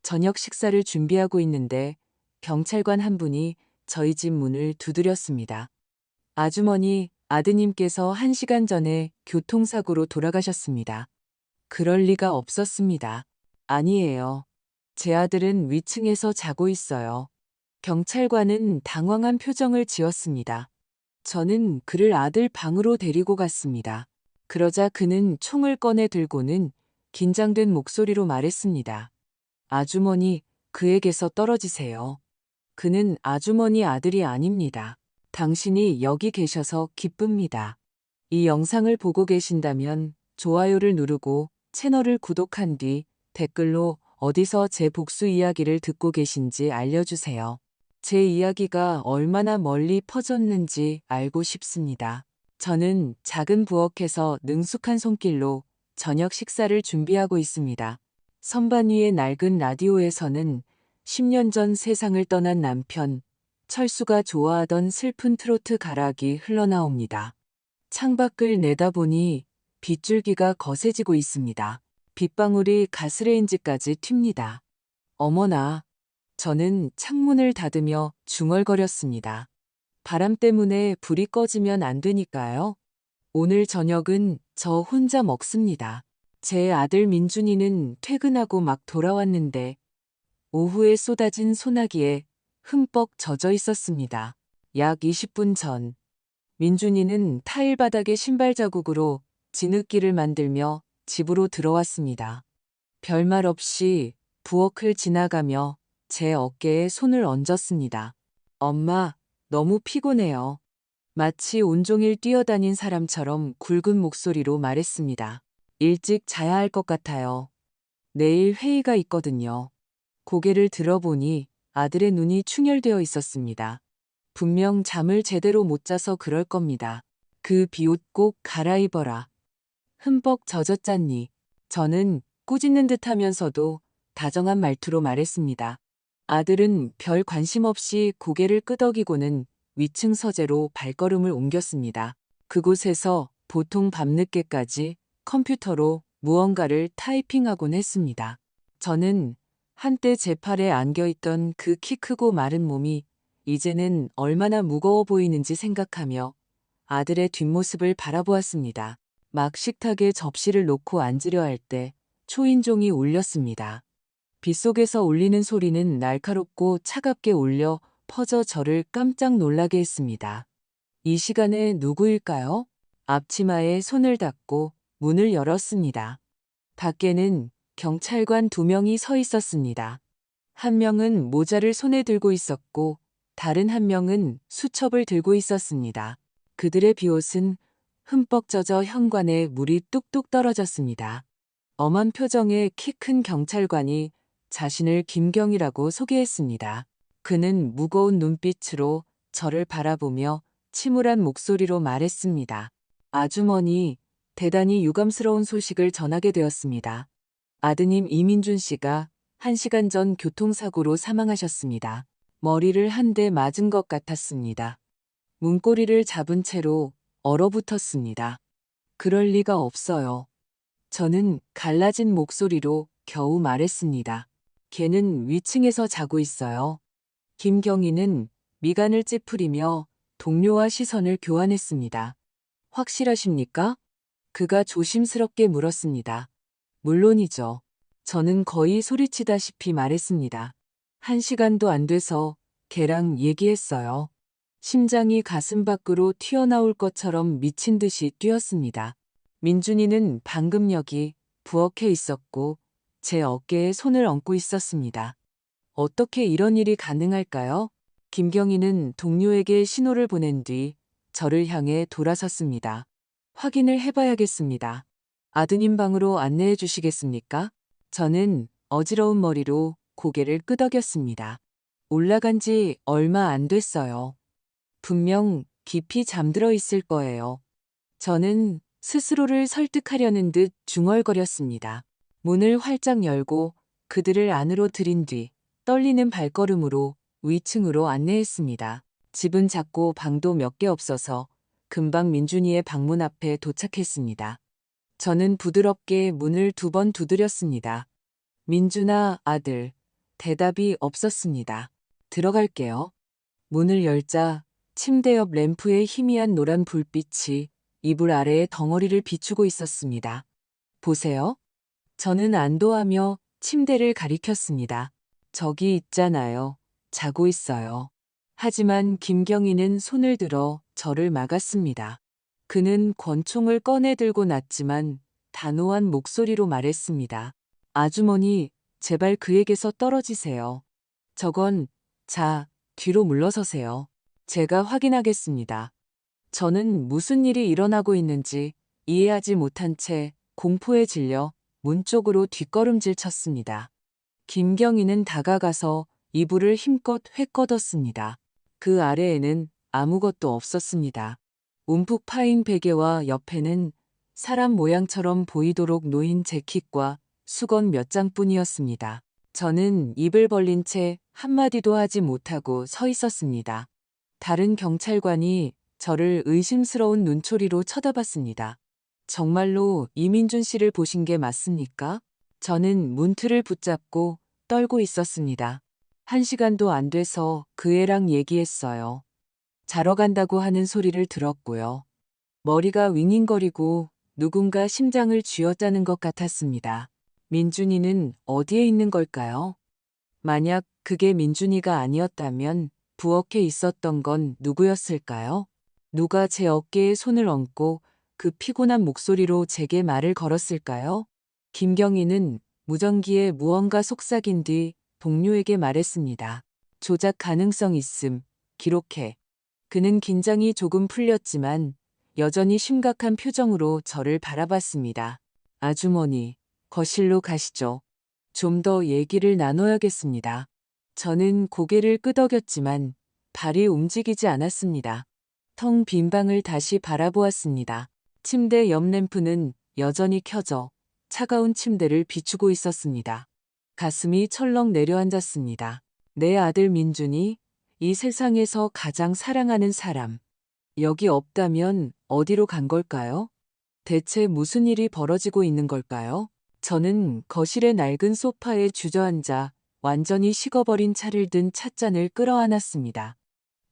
저녁 식사를 준비하고 있는데 경찰관 한 분이 저희 집 문을 두드렸습니다. 아주머니, 아드님께서 1시간 전에 교통사고로 돌아가셨습니다. 그럴 리가 없었습니다. 아니에요. 제 아들은 위층에서 자고 있어요. 경찰관은 당황한 표정을 지었습니다. 저는 그를 아들 방으로 데리고 갔습니다. 그러자 그는 총을 꺼내 들고는 긴장된 목소리로 말했습니다. 아주머니, 그에게서 떨어지세요. 그는 아주머니 아들이 아닙니다. 당신이 여기 계셔서 기쁩니다. 이 영상을 보고 계신다면 좋아요를 누르고 채널을 구독한 뒤 댓글로 어디서 제 복수 이야기를 듣고 계신지 알려주세요. 제 이야기가 얼마나 멀리 퍼졌는지 알고 싶습니다. 저는 작은 부엌에서 능숙한 손길로 저녁 식사를 준비하고 있습니다. 선반 위의 낡은 라디오에서는 10년 전 세상을 떠난 남편, 철수가 좋아하던 슬픈 트로트 가락이 흘러나옵니다. 창밖을 내다보니 빗줄기가 거세지고 있습니다. 빗방울이 가스레인지까지 튑니다. 어머나, 저는 창문을 닫으며 중얼거렸습니다. 바람 때문에 불이 꺼지면 안 되니까요. 오늘 저녁은 저 혼자 먹습니다. 제 아들 민준이는 퇴근하고 막 돌아왔는데 오후에 쏟아진 소나기에 흠뻑 젖어 있었습니다. 약 20분 전, 민준이는 타일 바닥에 신발 자국으로 진흙길을 만들며 집으로 들어왔습니다. 별말 없이 부엌을 지나가며 제 어깨에 손을 얹었습니다. 엄마, 너무 피곤해요. 마치 온종일 뛰어다닌 사람처럼 굵은 목소리로 말했습니다. 일찍 자야 할 것 같아요. 내일 회의가 있거든요. 고개를 들어보니 아들의 눈이 충혈되어 있었습니다. 분명 잠을 제대로 못 자서 그럴 겁니다. 그 비옷 꼭 갈아입어라. 흠뻑 젖었잖니. 저는 꾸짖는 듯 하면서도 다정한 말투로 말했습니다. 아들은 별 관심 없이 고개를 끄덕이고는 위층 서재로 발걸음을 옮겼습니다. 그곳에서 보통 밤늦게까지 컴퓨터로 무언가를 타이핑하곤 했습니다. 저는 한때 제 팔에 안겨있던 그 키 크고 마른 몸이 이제는 얼마나 무거워 보이는지 생각하며 아들의 뒷모습을 바라보았습니다. 막 식탁에 접시를 놓고 앉으려 할 때 초인종이 울렸습니다. 빗속에서 울리는 소리는 날카롭고 차갑게 울려 퍼져 저를 깜짝 놀라게 했습니다. 이 시간에 누구일까요? 앞치마에 손을 닿고 문을 열었습니다. 밖에는 경찰관 2명이 서 있었습니다. 한 명은 모자를 손에 들고 있었고 다른 한 명은 수첩을 들고 있었습니다. 그들의 비옷은 흠뻑 젖어 현관에 물이 뚝뚝 떨어졌습니다. 엄한 표정의 키 큰 경찰관이 자신을 김경이라고 소개했습니다. 그는 무거운 눈빛으로 저를 바라보며 침울한 목소리로 말했습니다. 아주머니, 대단히 유감스러운 소식을 전하게 되었습니다. 아드님 이민준 씨가 1시간 전 교통사고로 사망하셨습니다. 머리를 한 대 맞은 것 같았습니다. 문고리를 잡은 채로 얼어붙었습니다. 그럴 리가 없어요. 저는 갈라진 목소리로 겨우 말했습니다. 걔는 위층에서 자고 있어요. 김경희는 미간을 찌푸리며 동료와 시선을 교환했습니다. 확실하십니까? 그가 조심스럽게 물었습니다. 물론이죠. 저는 거의 소리치다시피 말했습니다. 1시간도 안 돼서 걔랑 얘기했어요. 심장이 가슴 밖으로 튀어나올 것처럼 미친 듯이 뛰었습니다. 민준이는 방금 여기 부엌에 있었고 제 어깨에 손을 얹고 있었습니다. 어떻게 이런 일이 가능할까요? 김경희는 동료에게 신호를 보낸 뒤 저를 향해 돌아섰습니다. 확인을 해봐야겠습니다. 아드님 방으로 안내해 주시겠습니까? 저는 어지러운 머리로 고개를 끄덕였습니다. 올라간 지 얼마 안 됐어요. 분명 깊이 잠들어 있을 거예요. 저는 스스로를 설득하려는 듯 중얼거렸습니다. 문을 활짝 열고 그들을 안으로 들인 뒤 떨리는 발걸음으로 위층으로 안내했습니다. 집은 작고 방도 몇 개 없어서 금방 민준이의 방문 앞에 도착했습니다. 저는 부드럽게 문을 2번 두드렸습니다. 민준아, 아들, 대답이 없었습니다. 들어갈게요. 문을 열자 침대 옆 램프의 희미한 노란 불빛이 이불 아래의 덩어리를 비추고 있었습니다. 보세요. 저는 안도하며 침대를 가리켰습니다. 저기 있잖아요. 자고 있어요. 하지만 김경희는 손을 들어 저를 막았습니다. 그는 권총을 꺼내 들고 났지만 단호한 목소리로 말했습니다. 아주머니, 제발 그에게서 떨어지세요. 저건, 자, 뒤로 물러서세요. 제가 확인하겠습니다. 저는 무슨 일이 일어나고 있는지 이해하지 못한 채 공포에 질려 문 쪽으로 뒷걸음질 쳤습니다. 김경희는 다가가서 이불을 힘껏 회꺼뒀습니다. 그 아래에는 아무것도 없었습니다. 움푹 파인 베개와 옆에는 사람 모양처럼 보이도록 놓인 재킷과 수건 몇 장뿐이었습니다. 저는 입을 벌린 채 한마디도 하지 못하고 서 있었습니다. 다른 경찰관이 저를 의심스러운 눈초리로 쳐다봤습니다. 정말로 이민준 씨를 보신 게 맞습니까? 저는 문틀을 붙잡고 떨고 있었습니다. 1시간도 안 돼서 그 애랑 얘기했어요. 자러 간다고 하는 소리를 들었고요. 머리가 윙윙거리고 누군가 심장을 쥐어짜는 것 같았습니다. 민준이는 어디에 있는 걸까요? 만약 그게 민준이가 아니었다면 부엌에 있었던 건 누구였을까요? 누가 제 어깨에 손을 얹고 그 피곤한 목소리로 제게 말을 걸었을까요? 김경희는 무전기에 무언가 속삭인 뒤 동료에게 말했습니다. 조작 가능성 있음. 기록해. 그는 긴장이 조금 풀렸지만 여전히 심각한 표정으로 저를 바라봤습니다. 아주머니, 거실로 가시죠. 좀 더 얘기를 나눠야겠습니다. 저는 고개를 끄덕였지만 발이 움직이지 않았습니다. 텅 빈 방을 다시 바라보았습니다. 침대 옆 램프는 여전히 켜져 차가운 침대를 비추고 있었습니다. 가슴이 철렁 내려앉았습니다. 내 아들 민준이 이 세상에서 가장 사랑하는 사람. 여기 없다면 어디로 간 걸까요? 대체 무슨 일이 벌어지고 있는 걸까요? 저는 거실의 낡은 소파에 주저앉아 완전히 식어버린 차를 든 찻잔을 끌어안았습니다.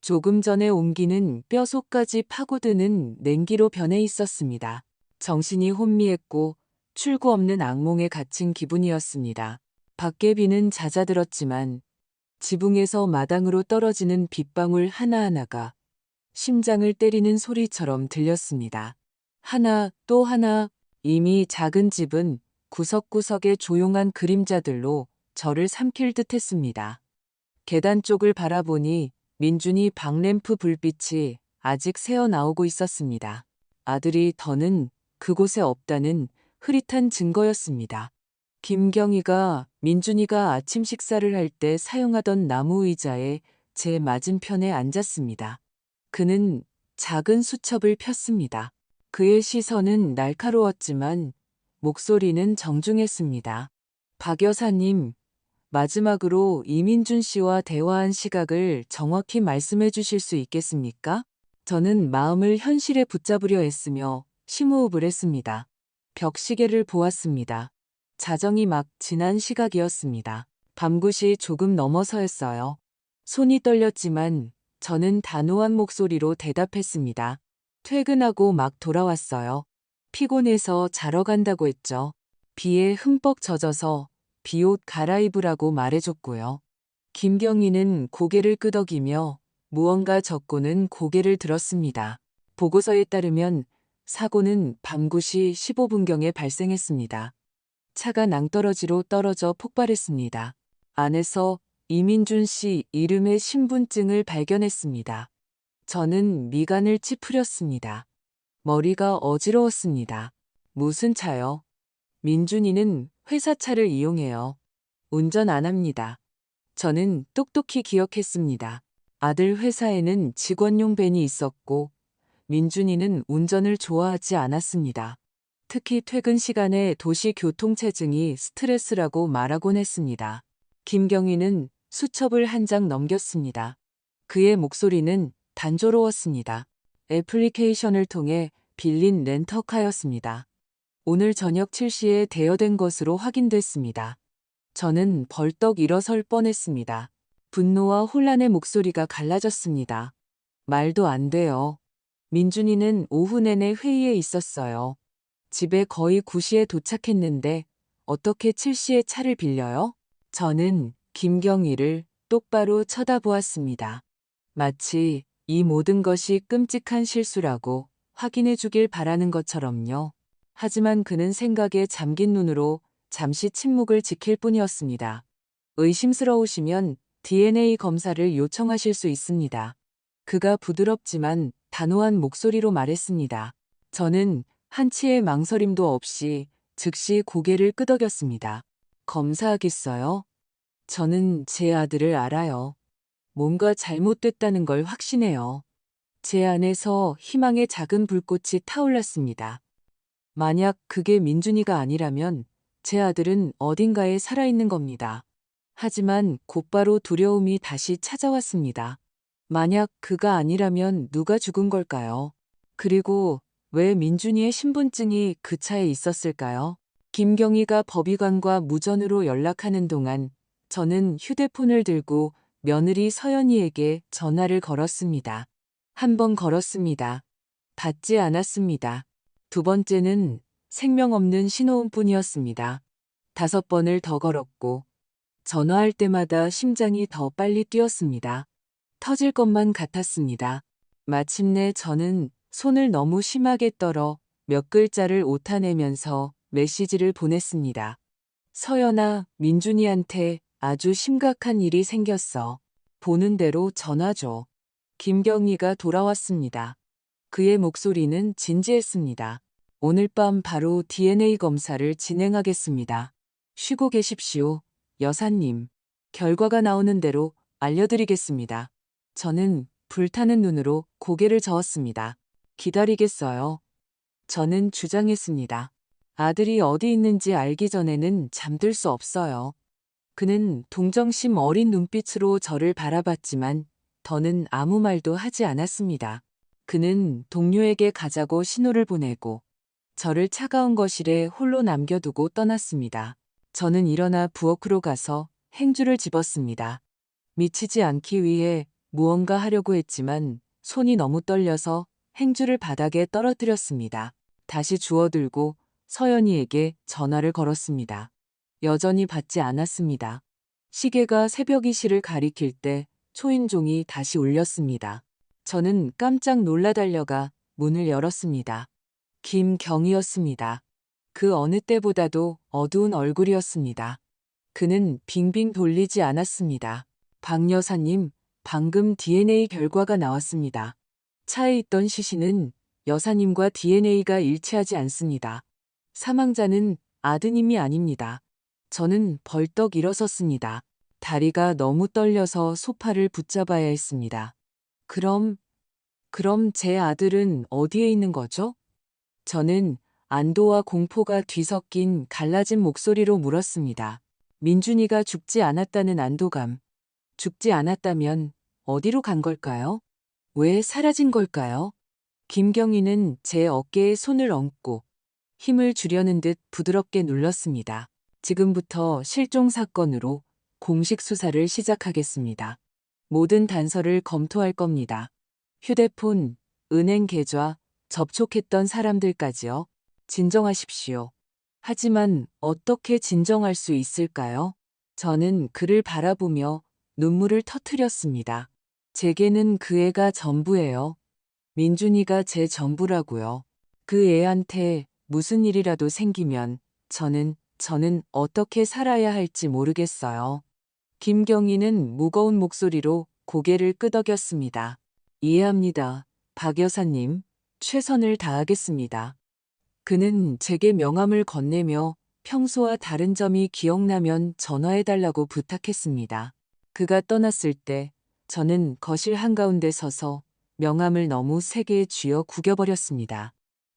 조금 전에 온기는 뼈속까지 파고드는 냉기로 변해 있었습니다. 정신이 혼미했고 출구 없는 악몽에 갇힌 기분이었습니다. 밖에 비는 잦아들었지만 지붕에서 마당으로 떨어지는 빗방울 하나하나가 심장을 때리는 소리처럼 들렸습니다. 하나 또 하나. 이미 작은 집은 구석구석의 조용한 그림자들로 저를 삼킬 듯 했습니다. 계단 쪽을 바라보니 민준이 방램프 불빛이 아직 새어나오고 있었습니다. 아들이 더는 그곳에 없다는 흐릿한 증거였습니다. 김경희가 민준이가 아침 식사를 할 때 사용하던 나무 의자에 제 맞은편에 앉았습니다. 그는 작은 수첩을 폈습니다. 그의 시선은 날카로웠지만 목소리는 정중했습니다. 박 여사님, 마지막으로 이민준 씨와 대화한 시각을 정확히 말씀해 주실 수 있겠습니까? 저는 마음을 현실에 붙잡으려 애쓰며 심호흡을 했습니다. 벽시계를 보았습니다. 자정이 막 지난 시각이었습니다. 밤9시 조금 넘어서였어요. 손이 떨렸지만 저는 단호한 목소리로 대답했습니다. 퇴근하고 막 돌아왔어요. 피곤해서 자러 간다고 했죠. 비에 흠뻑 젖어서 비옷 갈아입으라고 말해줬고요. 김경희는 고개를 끄덕이며 무언가 적고는 고개를 들었습니다. 보고서에 따르면 사고는 밤9시 15분경에 발생했습니다. 차가 낭떠러지로 떨어져 폭발했습니다. 안에서 이민준 씨 이름의 신분증을 발견했습니다. 저는 미간을 찌푸렸습니다. 머리가 어지러웠습니다. 무슨 차요? 민준이는 회사 차를 이용해요. 운전 안 합니다. 저는 똑똑히 기억했습니다. 아들 회사에는 직원용 밴이 있었고 민준이는 운전을 좋아하지 않았습니다. 특히 퇴근 시간에 도시 교통체증이 스트레스라고 말하곤 했습니다. 김경희는 수첩을 한 장 넘겼습니다. 그의 목소리는 단조로웠습니다. 애플리케이션을 통해 빌린 렌터카였습니다. 오늘 저녁 7시에 대여된 것으로 확인됐습니다. 저는 벌떡 일어설 뻔했습니다. 분노와 혼란의 목소리가 갈라졌습니다. 말도 안 돼요. 민준이는 오후 내내 회의에 있었어요. 집에 거의 9시에 도착했는데 어떻게 7시에 차를 빌려요? 저는 김경희를 똑바로 쳐다보았습니다. 마치 이 모든 것이 끔찍한 실수라고 확인해 주길 바라는 것처럼요. 하지만 그는 생각에 잠긴 눈으로 잠시 침묵을 지킬 뿐이었습니다. 의심스러우시면 DNA 검사를 요청하실 수 있습니다. 그가 부드럽지만 단호한 목소리로 말했습니다. 저는 한치의 망설임도 없이 즉시 고개를 끄덕였습니다. 검사하겠어요? 저는 제 아들을 알아요. 뭔가 잘못됐다는 걸 확신해요. 제 안에서 희망의 작은 불꽃이 타올랐습니다. 만약 그게 민준이가 아니라면 제 아들은 어딘가에 살아있는 겁니다. 하지만 곧바로 두려움이 다시 찾아왔습니다. 만약 그가 아니라면 누가 죽은 걸까요? 그리고 왜 민준이의 신분증이 그 차에 있었을까요? 김경희가 법의관과 무전으로 연락하는 동안 저는 휴대폰을 들고 며느리 서연이에게 전화를 걸었습니다. 한 번 걸었습니다. 받지 않았습니다. 두 번째는 생명 없는 신호음뿐이었습니다. 5번을 더 걸었고 전화할 때마다 심장이 더 빨리 뛰었습니다. 터질 것만 같았습니다. 마침내 저는 손을 너무 심하게 떨어 몇 글자를 오타내면서 메시지를 보냈습니다. 서연아, 민준이한테 아주 심각한 일이 생겼어. 보는 대로 전화 줘. 김경희가 돌아왔습니다. 그의 목소리는 진지했습니다. 오늘 밤 바로 DNA 검사를 진행하겠습니다. 쉬고 계십시오, 여사님. 결과가 나오는 대로 알려드리겠습니다. 저는 불타는 눈으로 고개를 저었습니다. 기다리겠어요. 저는 주장했습니다. 아들이 어디 있는지 알기 전에는 잠들 수 없어요. 그는 동정심 어린 눈빛으로 저를 바라봤지만 더는 아무 말도 하지 않았습니다. 그는 동료에게 가자고 신호를 보내고 저를 차가운 거실에 홀로 남겨두고 떠났습니다. 저는 일어나 부엌으로 가서 행주를 집었습니다. 미치지 않기 위해 무언가 하려고 했지만 손이 너무 떨려서 행주를 바닥에 떨어뜨렸습니다. 다시 주워들고 서연이에게 전화를 걸었습니다. 여전히 받지 않았습니다. 시계가 새벽 2시를 가리킬 때 초인종이 다시 울렸습니다. 저는 깜짝 놀라 달려가 문을 열었습니다. 김경희였습니다. 그 어느 때보다도 어두운 얼굴이었습니다. 그는 빙빙 돌리지 않았습니다. 박 여사님, 방금 DNA 결과가 나왔습니다. 차에 있던 시신은 여사님과 DNA가 일치하지 않습니다. 사망자는 아드님이 아닙니다. 저는 벌떡 일어섰습니다. 다리가 너무 떨려서 소파를 붙잡아야 했습니다. 그럼 제 아들은 어디에 있는 거죠? 저는 안도와 공포가 뒤섞인 갈라진 목소리로 물었습니다. 민준이가 죽지 않았다는 안도감. 죽지 않았다면 어디로 간 걸까요? 왜 사라진 걸까요? 김경희는 제 어깨에 손을 얹고 힘을 주려는 듯 부드럽게 눌렀습니다. 지금부터 실종 사건으로 공식 수사를 시작하겠습니다. 모든 단서를 검토할 겁니다. 휴대폰, 은행 계좌, 접촉했던 사람들까지요. 진정하십시오. 하지만 어떻게 진정할 수 있을까요? 저는 그를 바라보며 눈물을 터뜨렸습니다. 제게는 그 애가 전부예요. 민준이가 제 전부라고요. 그 애한테 무슨 일이라도 생기면 저는 어떻게 살아야 할지 모르겠어요. 김경희는 무거운 목소리로 고개를 끄덕였습니다. 이해합니다. 박 여사님, 최선을 다하겠습니다. 그는 제게 명함을 건네며 평소와 다른 점이 기억나면 전화해달라고 부탁했습니다. 그가 떠났을 때 저는 거실 한가운데 서서 명함을 너무 세게 쥐어 구겨버렸습니다.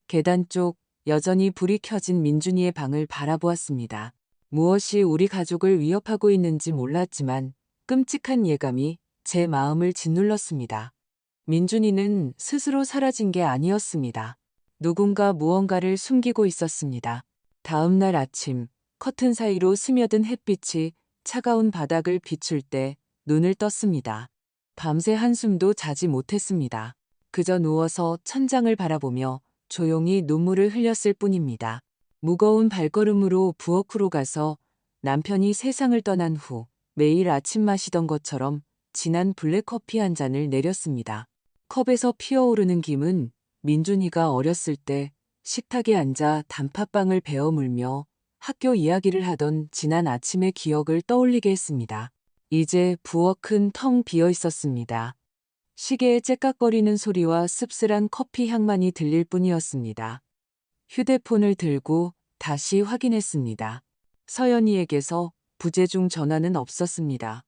계단 쪽 여전히 불이 켜진 민준이의 방을 바라보았습니다. 무엇이 우리 가족을 위협하고 있는지 몰랐지만 끔찍한 예감이 제 마음을 짓눌렀습니다. 민준이는 스스로 사라진 게 아니었습니다. 누군가 무언가를 숨기고 있었습니다. 다음 날 아침 커튼 사이로 스며든 햇빛이 차가운 바닥을 비출 때 눈을 떴습니다. 밤새 한숨도 자지 못했습니다. 그저 누워서 천장을 바라보며 조용히 눈물을 흘렸을 뿐입니다. 무거운 발걸음으로 부엌으로 가서 남편이 세상을 떠난 후 매일 아침 마시던 것처럼 진한 블랙커피 한 잔을 내렸습니다. 컵에서 피어오르는 김은 민준이가 어렸을 때 식탁에 앉아 단팥빵을 베어 물며 학교 이야기를 하던 지난 아침의 기억을 떠올리게 했습니다. 이제 부엌은 텅 비어 있었습니다. 시계의 째깍거리는 소리와 씁쓸한 커피 향만이 들릴 뿐이었습니다. 휴대폰을 들고 다시 확인했습니다. 서연이에게서 부재중 전화는 없었습니다.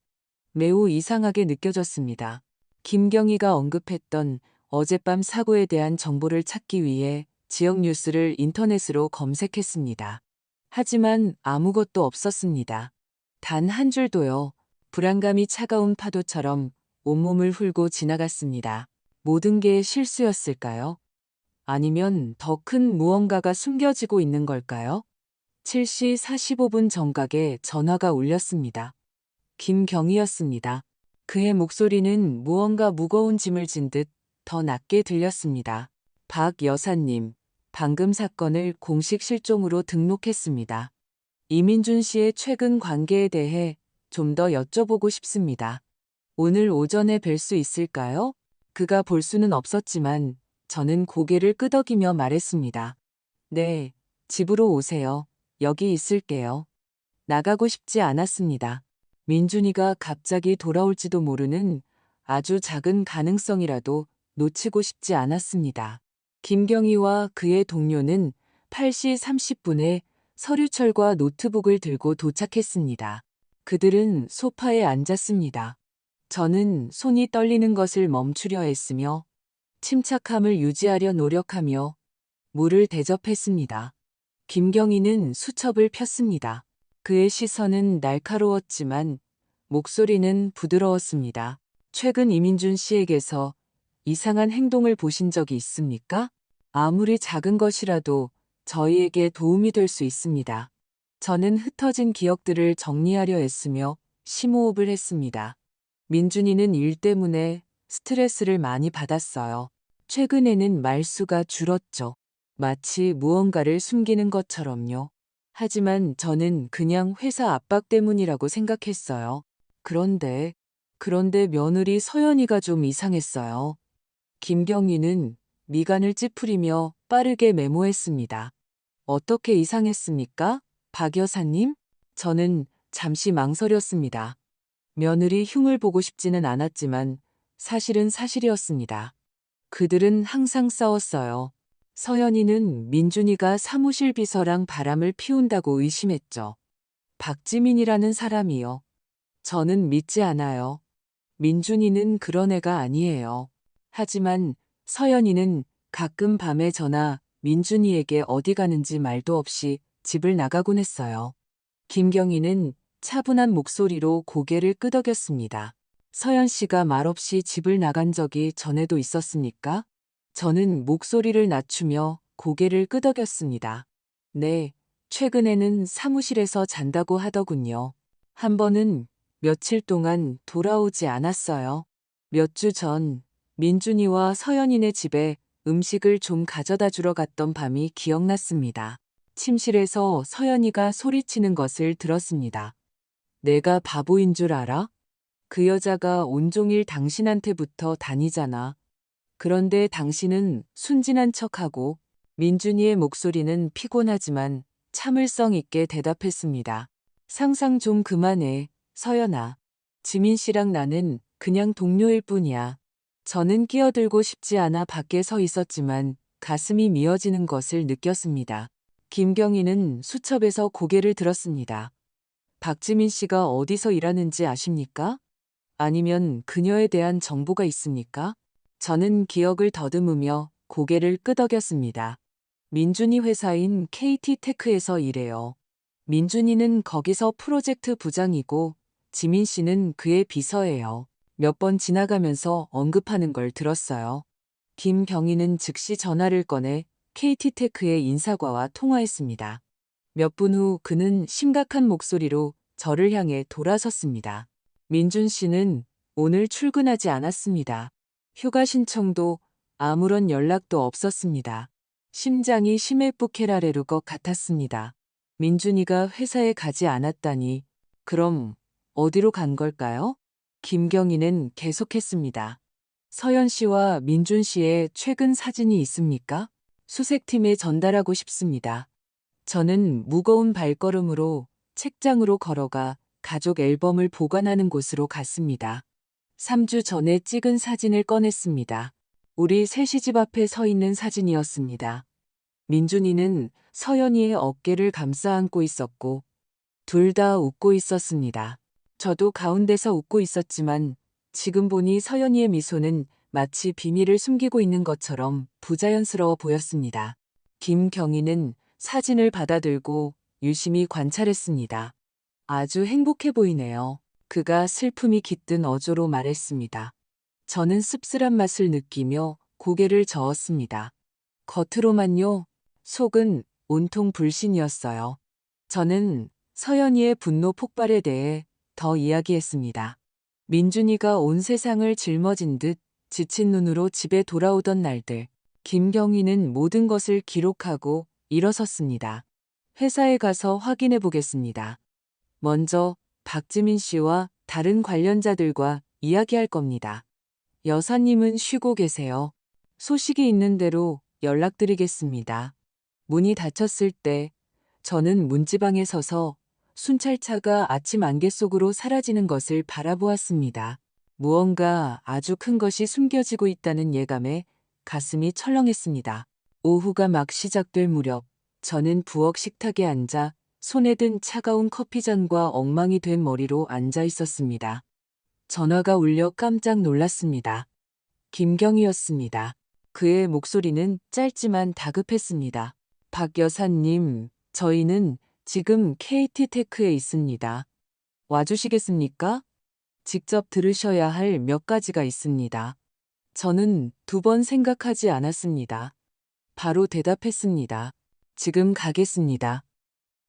매우 이상하게 느껴졌습니다. 김경희가 언급했던 어젯밤 사고에 대한 정보를 찾기 위해 지역 뉴스를 인터넷으로 검색했습니다. 하지만 아무것도 없었습니다. 단 한 줄도요. 불안감이 차가운 파도처럼 온몸을 훑고 지나갔습니다. 모든 게 실수였을까요? 아니면 더 큰 무언가가 숨겨지고 있는 걸까요? 7시 45분 정각에 전화가 울렸습니다. 김경희였습니다. 그의 목소리는 무언가 무거운 짐을 진 듯 더 낮게 들렸습니다. 박 여사님, 방금 사건을 공식 실종으로 등록했습니다. 이민준 씨의 최근 관계에 대해 좀 더 여쭤보고 싶습니다. 오늘 오전에 뵐 수 있을까요? 그가 볼 수는 없었지만 저는 고개를 끄덕이며 말했습니다. 네, 집으로 오세요. 여기 있을게요. 나가고 싶지 않았습니다. 민준이가 갑자기 돌아올지도 모르는 아주 작은 가능성이라도 놓치고 싶지 않았습니다. 김경희와 그의 동료는 8시 30분에 서류철과 노트북을 들고 도착했습니다. 그들은 소파에 앉았습니다. 저는 손이 떨리는 것을 멈추려 했으며 침착함을 유지하려 노력하며 물을 대접했습니다. 김경희는 수첩을 폈습니다. 그의 시선은 날카로웠지만 목소리는 부드러웠습니다. 최근 이민준 씨에게서 이상한 행동을 보신 적이 있습니까? 아무리 작은 것이라도 저희에게 도움이 될 수 있습니다. 저는 흩어진 기억들을 정리하려 했으며 심호흡을 했습니다. 민준이는 일 때문에 스트레스를 많이 받았어요. 최근에는 말수가 줄었죠. 마치 무언가를 숨기는 것처럼요. 하지만 저는 그냥 회사 압박 때문이라고 생각했어요. 그런데 며느리 서연이가 좀 이상했어요. 김경희는 미간을 찌푸리며 빠르게 메모했습니다. 어떻게 이상했습니까? 박 여사님? 저는 잠시 망설였습니다. 며느리 흉을 보고 싶지는 않았지만 사실은 사실이었습니다. 그들은 항상 싸웠어요. 서연이는 민준이가 사무실 비서랑 바람을 피운다고 의심했죠. 박지민이라는 사람이요. 저는 믿지 않아요. 민준이는 그런 애가 아니에요. 하지만 서연이는 가끔 밤에 전화 민준이에게 어디 가는지 말도 없이 집을 나가곤 했어요. 김경희는 차분한 목소리로 고개를 끄덕였습니다. 서연 씨가 말없이 집을 나간 적이 전에도 있었습니까? 저는 목소리를 낮추며 고개를 끄덕였습니다. 네, 최근에는 사무실에서 잔다고 하더군요. 한 번은 며칠 동안 돌아오지 않았어요. 몇 주 전 민준이와 서연이네 집에 음식을 좀 가져다 주러 갔던 밤이 기억났습니다. 침실에서 서연이가 소리치는 것을 들었습니다. 내가 바보인 줄 알아? 그 여자가 온종일 당신한테 붙어 다니잖아. 그런데 당신은 순진한 척하고 민준이의 목소리는 피곤하지만 참을성 있게 대답했습니다. 상상 좀 그만해, 서연아. 지민 씨랑 나는 그냥 동료일 뿐이야. 저는 끼어들고 싶지 않아 밖에 서 있었지만 가슴이 미어지는 것을 느꼈습니다. 김경희는 수첩에서 고개를 들었습니다. 박지민 씨가 어디서 일하는지 아십니까? 아니면 그녀에 대한 정보가 있습니까? 저는 기억을 더듬으며 고개를 끄덕였습니다. 민준이 회사인 KT테크에서 일해요. 민준이는 거기서 프로젝트 부장이고 지민 씨는 그의 비서예요. 몇 번 지나가면서 언급하는 걸 들었어요. 김경희는 즉시 전화를 꺼내 KT테크의 인사과와 통화했습니다. 몇 분 후 그는 심각한 목소리로 저를 향해 돌아섰습니다. 민준 씨는 오늘 출근하지 않았습니다. 휴가 신청도 아무런 연락도 없었습니다. 심장이 시메프케라레루 것 같았습니다. 민준이가 회사에 가지 않았다니 그럼 어디로 간 걸까요? 김경희는 계속했습니다. 서연 씨와 민준 씨의 최근 사진이 있습니까? 수색팀에 전달하고 싶습니다. 저는 무거운 발걸음으로 책장으로 걸어가 가족 앨범을 보관하는 곳으로 갔습니다. 3주 전에 찍은 사진을 꺼냈습니다. 우리 셋이 집 앞에 서 있는 사진이었습니다. 민준이는 서연이의 어깨를 감싸 안고 있었고 둘 다 웃고 있었습니다. 저도 가운데서 웃고 있었지만 지금 보니 서연이의 미소는 마치 비밀을 숨기고 있는 것처럼 부자연스러워 보였습니다. 김경희는 사진을 받아들고 유심히 관찰했습니다. 아주 행복해 보이네요. 그가 슬픔이 깃든 어조로 말했습니다. 저는 씁쓸한 맛을 느끼며 고개를 저었습니다. 겉으로만요, 속은 온통 불신이었어요. 저는 서연이의 분노 폭발에 대해 더 이야기했습니다. 민준이가 온 세상을 짊어진 듯 지친 눈으로 집에 돌아오던 날들, 김경희는 모든 것을 기록하고 일어섰습니다. 회사에 가서 확인해 보겠습니다. 먼저 박지민 씨와 다른 관련자들과 이야기할 겁니다. 여사님은 쉬고 계세요. 소식이 있는 대로 연락드리겠습니다. 문이 닫혔을 때 저는 문지방에 서서 순찰차가 아침 안개 속으로 사라지는 것을 바라보았습니다. 무언가 아주 큰 것이 숨겨지고 있다는 예감에 가슴이 철렁했습니다. 오후가 막 시작될 무렵 저는 부엌 식탁에 앉아 손에 든 차가운 커피잔과 엉망이 된 머리로 앉아 있었습니다. 전화가 울려 깜짝 놀랐습니다. 김경희였습니다. 그의 목소리는 짧지만 다급했습니다. 박 여사님, 저희는 지금 KT테크에 있습니다. 와주시겠습니까? 직접 들으셔야 할 몇 가지가 있습니다. 저는 2번 생각하지 않았습니다. 바로 대답했습니다. 지금 가겠습니다.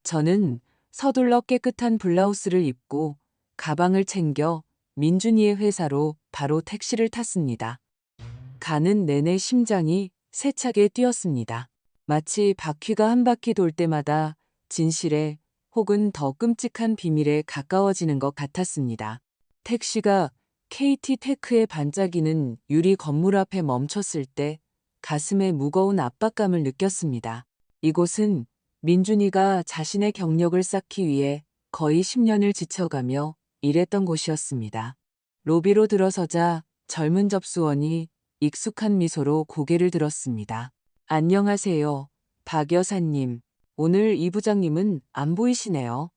저는 서둘러 깨끗한 블라우스를 입고 가방을 챙겨 민준이의 회사로 바로 택시를 탔습니다. 가는 내내 심장이 세차게 뛰었습니다. 마치 바퀴가 한 바퀴 돌 때마다 진실에 혹은 더 끔찍한 비밀에 가까워지는 것 같았습니다. 택시가 KT테크의 반짝이는 유리 건물 앞에 멈췄을 때 가슴에 무거운 압박감을 느꼈습니다. 이곳은 민준이가 자신의 경력을 쌓기 위해 거의 10년을 지쳐가며 일했던 곳이었습니다. 로비로 들어서자 젊은 접수원이 익숙한 미소로 고개를 들었습니다. 안녕하세요, 박 여사님. 오늘 이 부장님은 안 보이시네요.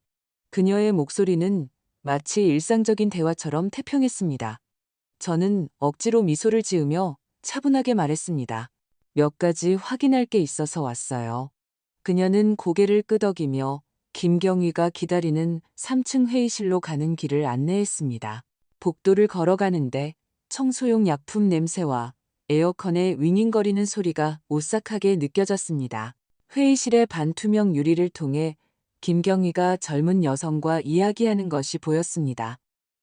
그녀의 목소리는 마치 일상적인 대화처럼 태평했습니다. 저는 억지로 미소를 지으며 차분하게 말했습니다. 몇 가지 확인할 게 있어서 왔어요. 그녀는 고개를 끄덕이며 김경희가 기다리는 3층 회의실로 가는 길을 안내했습니다. 복도를 걸어가는데 청소용 약품 냄새와 에어컨의 윙윙거리는 소리가 오싹하게 느껴졌습니다. 회의실의 반투명 유리를 통해 김경희가 젊은 여성과 이야기하는 것이 보였습니다.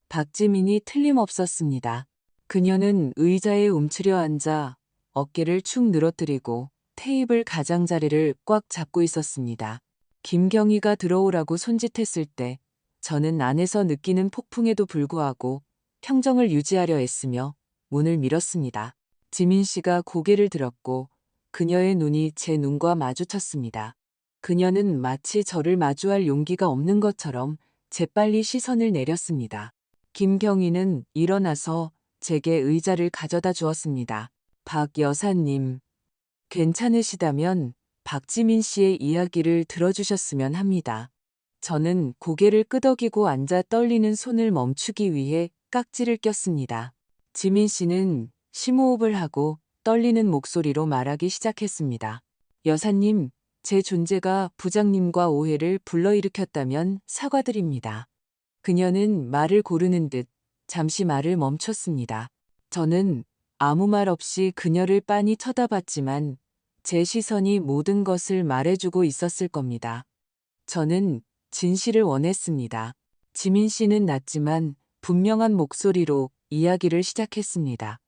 박지민이 틀림없었습니다. 그녀는 의자에 움츠려 앉아 어깨를 축 늘어뜨리고 테이블 가장자리를 꽉 잡고 있었습니다. 김경희가 들어오라고 손짓했을 때 저는 안에서 느끼는 폭풍에도 불구하고 평정을 유지하려 애쓰며 문을 밀었습니다. 지민 씨가 고개를 들었고 그녀의 눈이 제 눈과 마주쳤습니다. 그녀는 마치 저를 마주할 용기가 없는 것처럼 재빨리 시선을 내렸습니다. 김경희는 일어나서 제게 의자를 가져다 주었습니다. 박 여사님, 괜찮으시다면 박지민 씨의 이야기를 들어주셨으면 합니다. 저는 고개를 끄덕이고 앉아 떨리는 손을 멈추기 위해 깍지를 꼈습니다. 지민 씨는 심호흡을 하고 떨리는 목소리로 말하기 시작했습니다. 여사님, 제 존재가 부장님과 오해를 불러일으켰다면 사과드립니다. 그녀는 말을 고르는 듯 잠시 말을 멈췄습니다. 저는 아무 말 없이 그녀를 빤히 쳐다봤지만 제 시선이 모든 것을 말해주고 있었을 겁니다. 저는 진실을 원했습니다. 지민 씨는 낮지만 분명한 목소리로 이야기를 시작했습니다.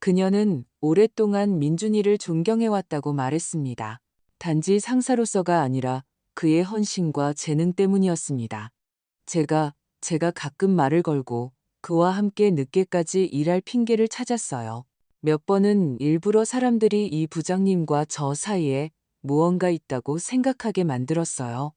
그녀는 오랫동안 민준이를 존경해왔다고 말했습니다. 단지 상사로서가 아니라 그의 헌신과 재능 때문이었습니다. 제가 가끔 말을 걸고 그와 함께 늦게까지 일할 핑계를 찾았어요. 몇 번은 일부러 사람들이 이 부장님과 저 사이에 무언가 있다고 생각하게 만들었어요.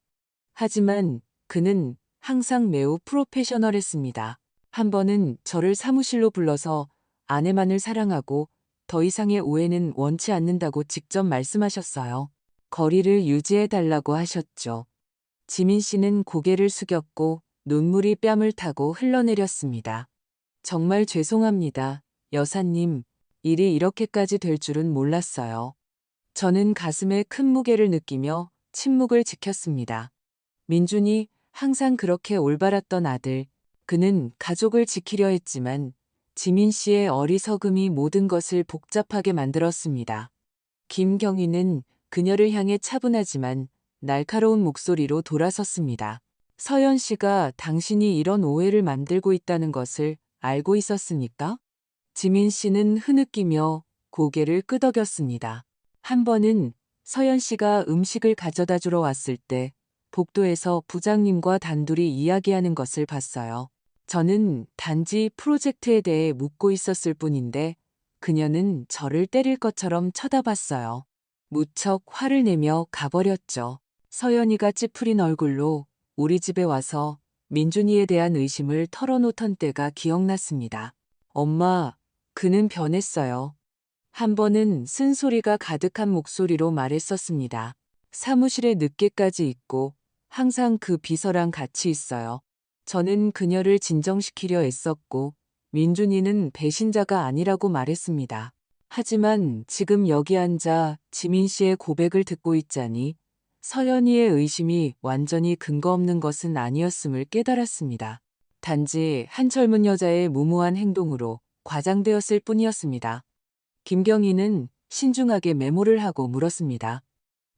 하지만 그는 항상 매우 프로페셔널했습니다. 한 번은 저를 사무실로 불러서 아내만을 사랑하고 더 이상의 오해는 원치 않는다고 직접 말씀하셨어요. 거리를 유지해달라고 하셨죠. 지민 씨는 고개를 숙였고 눈물이 뺨을 타고 흘러내렸습니다. 정말 죄송합니다, 여사님. 일이 이렇게까지 될 줄은 몰랐어요. 저는 가슴에 큰 무게를 느끼며 침묵을 지켰습니다. 민준이 항상 그렇게 올바랐던 아들, 그는 가족을 지키려 했지만 지민 씨의 어리석음이 모든 것을 복잡하게 만들었습니다. 김경희는 그녀를 향해 차분하지만 날카로운 목소리로 돌아섰습니다. 서연 씨가 당신이 이런 오해를 만들고 있다는 것을 알고 있었습니까? 지민 씨는 흐느끼며 고개를 끄덕였습니다. 한 번은 서연 씨가 음식을 가져다 주러 왔을 때 복도에서 부장님과 단둘이 이야기하는 것을 봤어요. 저는 단지 프로젝트에 대해 묻고 있었을 뿐인데 그녀는 저를 때릴 것처럼 쳐다봤어요. 무척 화를 내며 가버렸죠. 서연이가 찌푸린 얼굴로 우리 집에 와서 민준이에 대한 의심을 털어놓던 때가 기억났습니다. 엄마, 그는 변했어요. 한 번은 쓴소리가 가득한 목소리로 말했었습니다. 사무실에 늦게까지 있고 항상 그 비서랑 같이 있어요. 저는 그녀를 진정시키려 애썼고 민준이는 배신자가 아니라고 말했습니다. 하지만 지금 여기 앉아 지민 씨의 고백을 듣고 있자니 서연이의 의심이 완전히 근거 없는 것은 아니었음을 깨달았습니다. 단지 한 젊은 여자의 무모한 행동으로 과장되었을 뿐이었습니다. 김경희는 신중하게 메모를 하고 물었습니다.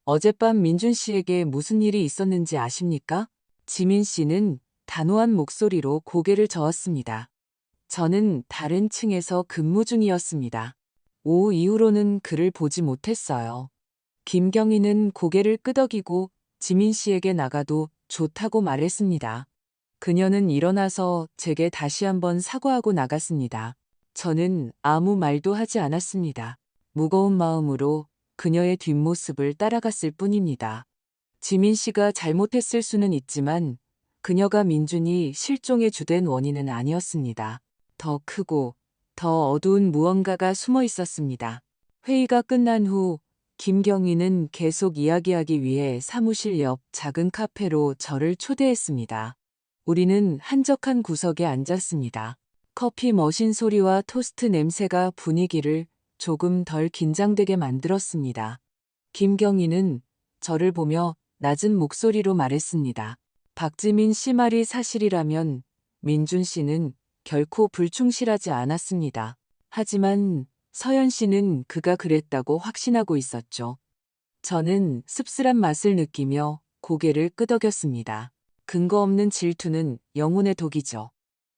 어젯밤 민준 씨에게 무슨 일이 있었는지 아십니까? 지민 씨는 단호한 목소리로 고개를 저었습니다. 저는 다른 층에서 근무 중이었습니다. 오후 이후로는 그를 보지 못했어요. 김경희는 고개를 끄덕이고 지민 씨에게 나가도 좋다고 말했습니다. 그녀는 일어나서 제게 다시 한번 사과하고 나갔습니다. 저는 아무 말도 하지 않았습니다. 무거운 마음으로 그녀의 뒷모습을 따라갔을 뿐입니다. 지민 씨가 잘못했을 수는 있지만 그녀가 민준이 실종의 주된 원인은 아니었습니다. 더 크고 더 어두운 무언가가 숨어 있었습니다. 회의가 끝난 후 김경희는 계속 이야기하기 위해 사무실 옆 작은 카페로 저를 초대했습니다. 우리는 한적한 구석에 앉았습니다. 커피 머신 소리와 토스트 냄새가 분위기를 조금 덜 긴장되게 만들었습니다. 김경희는 저를 보며 낮은 목소리로 말했습니다. 박지민 씨 말이 사실이라면 민준 씨는 결코 불충실하지 않았습니다. 하지만 서연 씨는 그가 그랬다고 확신하고 있었죠. 저는 씁쓸한 맛을 느끼며 고개를 끄덕였습니다. 근거 없는 질투는 영혼의 독이죠.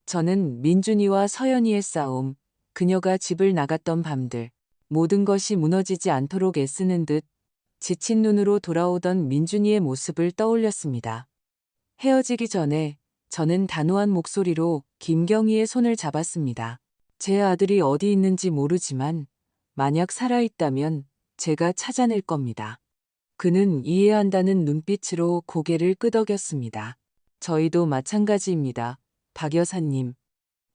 저는 민준이와 서연이의 싸움, 그녀가 집을 나갔던 밤들, 모든 것이 무너지지 않도록 애쓰는 듯 지친 눈으로 돌아오던 민준이의 모습을 떠올렸습니다. 헤어지기 전에 저는 단호한 목소리로 김경희의 손을 잡았습니다. 제 아들이 어디 있는지 모르지만 만약 살아있다면 제가 찾아낼 겁니다. 그는 이해한다는 눈빛으로 고개를 끄덕였습니다. 저희도 마찬가지입니다. 박 여사님.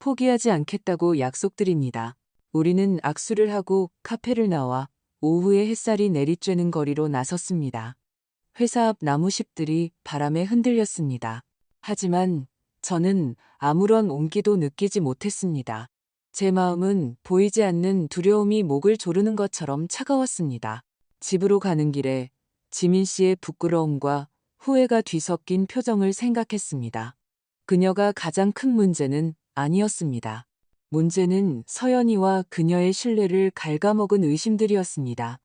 포기하지 않겠다고 약속드립니다. 우리는 악수를 하고 카페를 나와 오후에 햇살이 내리쬐는 거리로 나섰습니다. 회사 앞 나무잎들이 바람에 흔들렸습니다. 하지만 저는 아무런 온기도 느끼지 못했습니다. 제 마음은 보이지 않는 두려움이 목을 조르는 것처럼 차가웠습니다. 집으로 가는 길에 지민 씨의 부끄러움과 후회가 뒤섞인 표정을 생각했습니다. 그녀가 가장 큰 문제는 아니었습니다. 문제는 서연이와 그녀의 신뢰를 갉아먹은 의심들이었습니다.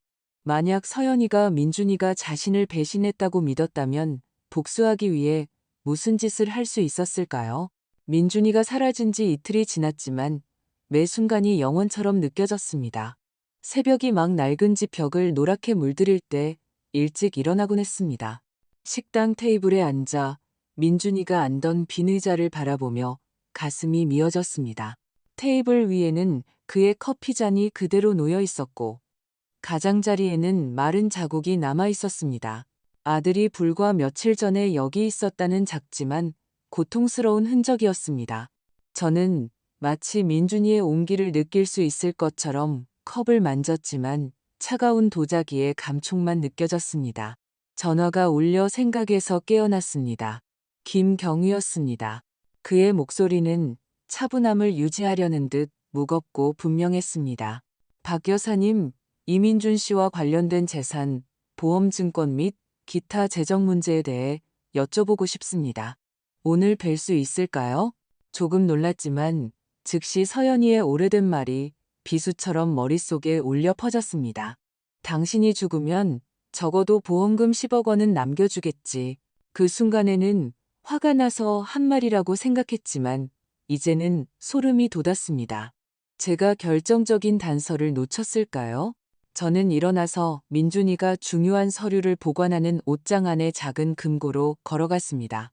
만약 서연이가 민준이가 자신을 배신했다고 믿었다면 복수하기 위해 무슨 짓을 할 수 있었을까요? 민준이가 사라진 지 이틀이 지났지만 매 순간이 영원처럼 느껴졌습니다. 새벽이 막 낡은 집 벽을 노랗게 물들일 때 일찍 일어나곤 했습니다. 식당 테이블에 앉아 민준이가 앉던 빈 의자를 바라보며 가슴이 미어졌습니다. 테이블 위에는 그의 커피잔이 그대로 놓여 있었고 가장자리에는 마른 자국이 남아 있었습니다. 아들이 불과 며칠 전에 여기 있었다는 작지만 고통스러운 흔적이었습니다. 저는 마치 민준이의 온기를 느낄 수 있을 것처럼 컵을 만졌지만 차가운 도자기의 감촉만 느껴졌습니다. 전화가 울려 생각에서 깨어났습니다. 김경유였습니다. 그의 목소리는 차분함을 유지하려는 듯 무겁고 분명했습니다. 박 여사님, 이민준 씨와 관련된 재산, 보험증권 및 기타 재정 문제에 대해 여쭤보고 싶습니다. 오늘 뵐 수 있을까요? 조금 놀랐지만 즉시 서연이의 오래된 말이 비수처럼 머릿속에 울려 퍼졌습니다. 당신이 죽으면 적어도 보험금 10억 원은 남겨주겠지. 그 순간에는 화가 나서 한 말이라고 생각했지만 이제는 소름이 돋았습니다. 제가 결정적인 단서를 놓쳤을까요? 저는 일어나서 민준이가 중요한 서류를 보관하는 옷장 안의 작은 금고로 걸어갔습니다.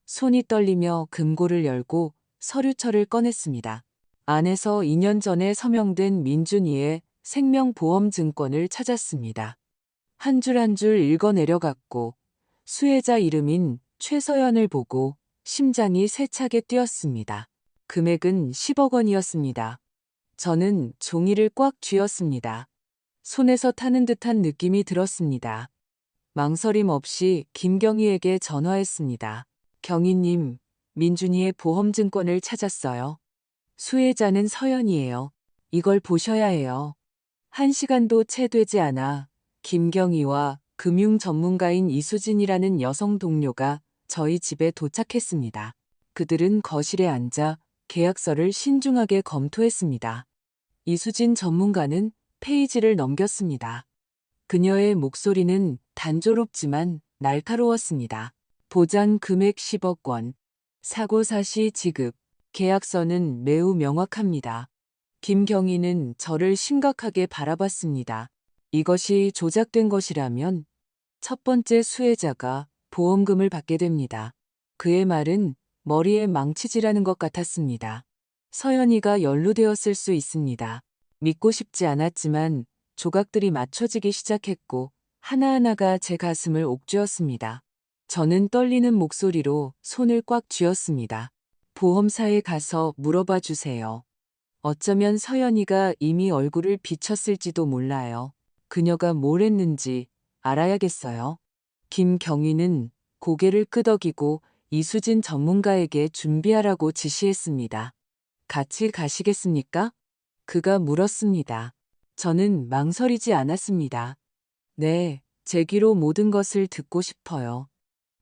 손이 떨리며 금고를 열고 서류철을 꺼냈습니다. 안에서 2년 전에 서명된 민준이의 생명보험증권을 찾았습니다. 한 줄 한 줄 읽어 내려갔고 수혜자 이름인 최서연을 보고 심장이 세차게 뛰었습니다. 금액은 10억 원이었습니다. 저는 종이를 꽉 쥐었습니다. 손에서 타는 듯한 느낌이 들었습니다. 망설임 없이 김경희에게 전화했습니다. 경희님, 민준이의 보험증권을 찾았어요. 수혜자는 서연이에요. 이걸 보셔야 해요. 1시간도 채 되지 않아 김경희와 금융 전문가인 이수진이라는 여성 동료가 저희 집에 도착했습니다. 그들은 거실에 앉아 계약서를 신중하게 검토했습니다. 이수진 전문가는 페이지를 넘겼습니다. 그녀의 목소리는 단조롭지만 날카로웠습니다. 보장 금액 10억 원, 사고사시 지급, 계약서는 매우 명확합니다. 김경희는 저를 심각하게 바라봤습니다. 이것이 조작된 것이라면 첫 번째 수혜자가 보험금을 받게 됩니다. 그의 말은 머리에 망치질하는 것 같았습니다. 서연이가 연루되었을 수 있습니다. 믿고 싶지 않았지만 조각들이 맞춰지기 시작했고 하나하나가 제 가슴을 옥죄었습니다. 저는 떨리는 목소리로 손을 꽉 쥐었습니다. 보험사에 가서 물어봐 주세요. 어쩌면 서연이가 이미 얼굴을 비쳤을지도 몰라요. 그녀가 뭘 했는지 알아야겠어요. 김경희는 고개를 끄덕이고 이수진 전문가에게 준비하라고 지시했습니다. 같이 가시겠습니까? 그가 물었습니다. 저는 망설이지 않았습니다. 네, 제 귀로 모든 것을 듣고 싶어요.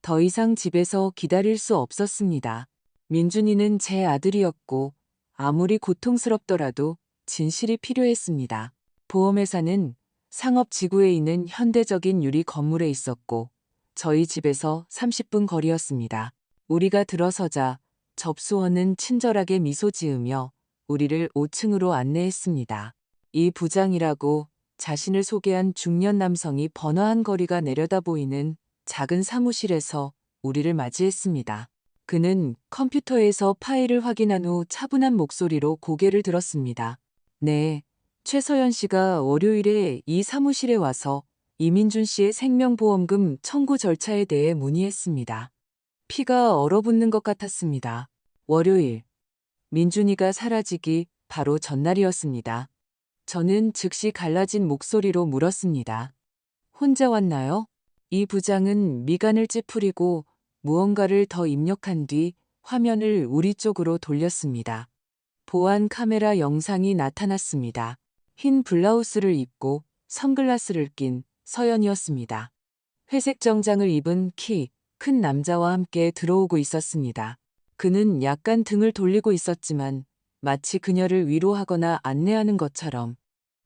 더 이상 집에서 기다릴 수 없었습니다. 민준이는 제 아들이었고 아무리 고통스럽더라도 진실이 필요했습니다. 보험회사는 상업지구에 있는 현대적인 유리 건물에 있었고 저희 집에서 30분 거리였습니다. 우리가 들어서자 접수원은 친절하게 미소 지으며 우리를 5층으로 안내했습니다. 이 부장이라고 자신을 소개한 중년 남성이 번화한 거리가 내려다 보이는 작은 사무실에서 우리를 맞이했습니다. 그는 컴퓨터에서 파일을 확인한 후 차분한 목소리로 고개를 들었습니다. 네, 최서연 씨가 월요일에 이 사무실에 와서 이민준 씨의 생명보험금 청구 절차에 대해 문의했습니다. 피가 얼어붙는 것 같았습니다. 월요일, 민준이가 사라지기 바로 전날이었습니다. 저는 즉시 갈라진 목소리로 물었습니다. 혼자 왔나요? 이 부장은 미간을 찌푸리고 무언가를 더 입력한 뒤 화면을 우리 쪽으로 돌렸습니다. 보안 카메라 영상이 나타났습니다. 흰 블라우스를 입고 선글라스를 낀 서연이었습니다. 회색 정장을 입은 키 큰 남자와 함께 들어오고 있었습니다. 그는 약간 등을 돌리고 있었지만 마치 그녀를 위로하거나 안내하는 것처럼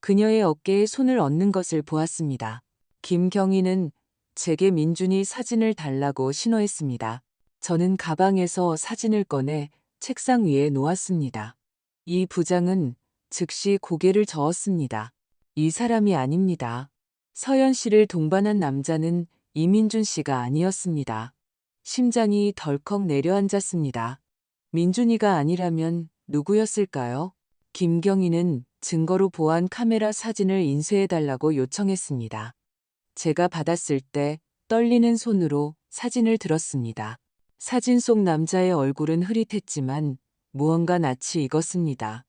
그녀의 어깨에 손을 얹는 것을 보았습니다. 김경희는 제게 민준이 사진을 달라고 신호했습니다. 저는 가방에서 사진을 꺼내 책상 위에 놓았습니다. 이 부장은 즉시 고개를 저었습니다. 이 사람이 아닙니다. 서연 씨를 동반한 남자는 이민준 씨가 아니었습니다. 심장이 덜컥 내려앉았습니다. 민준이가 아니라면 누구였을까요? 김경희는 증거로 보안 카메라 사진을 인쇄해달라고 요청했습니다. 제가 받았을 때 떨리는 손으로 사진을 들었습니다. 사진 속 남자의 얼굴은 흐릿했지만 무언가 낯이 익었습니다.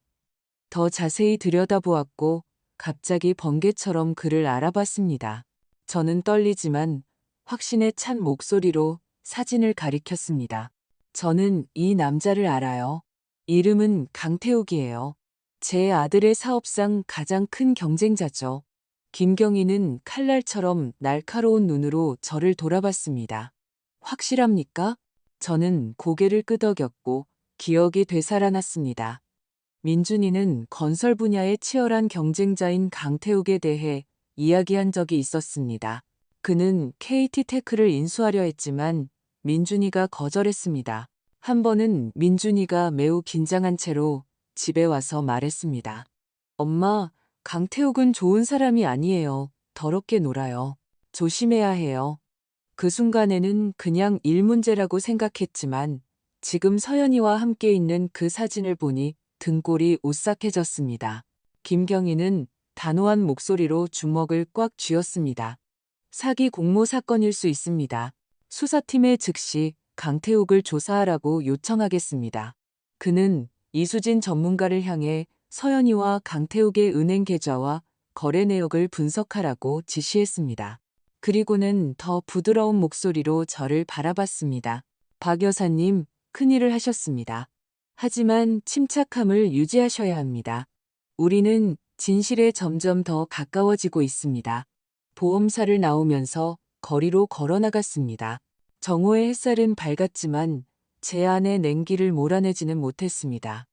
더 자세히 들여다보았고 갑자기 번개처럼 그를 알아봤습니다. 저는 떨리지만 확신에 찬 목소리로 사진을 가리켰습니다. 저는 이 남자를 알아요. 이름은 강태욱이에요. 제 아들의 사업상 가장 큰 경쟁자죠. 김경희는 칼날처럼 날카로운 눈으로 저를 돌아봤습니다. 확실합니까? 저는 고개를 끄덕였고 기억이 되살아났습니다. 민준이는 건설 분야의 치열한 경쟁자인 강태욱에 대해 이야기한 적이 있었습니다. 그는 KT테크를 인수하려 했지만 민준이가 거절했습니다. 한 번은 민준이가 매우 긴장한 채로 집에 와서 말했습니다. 엄마, 강태욱은 좋은 사람이 아니에요. 더럽게 놀아요. 조심해야 해요. 그 순간에는 그냥 일 문제라고 생각했지만 지금 서연이와 함께 있는 그 사진을 보니 등골이 오싹해졌습니다. 김경희는 단호한 목소리로 주먹을 꽉 쥐었습니다. 사기 공모 사건일 수 있습니다. 수사팀에 즉시 강태욱을 조사하라고 요청하겠습니다. 그는 이수진 전문가를 향해 서연이와 강태욱의 은행 계좌와 거래 내역을 분석하라고 지시했습니다. 그리고는 더 부드러운 목소리로 저를 바라봤습니다. 박 여사님, 큰일을 하셨습니다. 하지만 침착함을 유지하셔야 합니다. 우리는 진실에 점점 더 가까워지고 있습니다. 보험사를 나오면서 거리로 걸어나갔습니다. 정오의 햇살은 밝았지만 제 안에 냉기를 몰아내지는 못했습니다.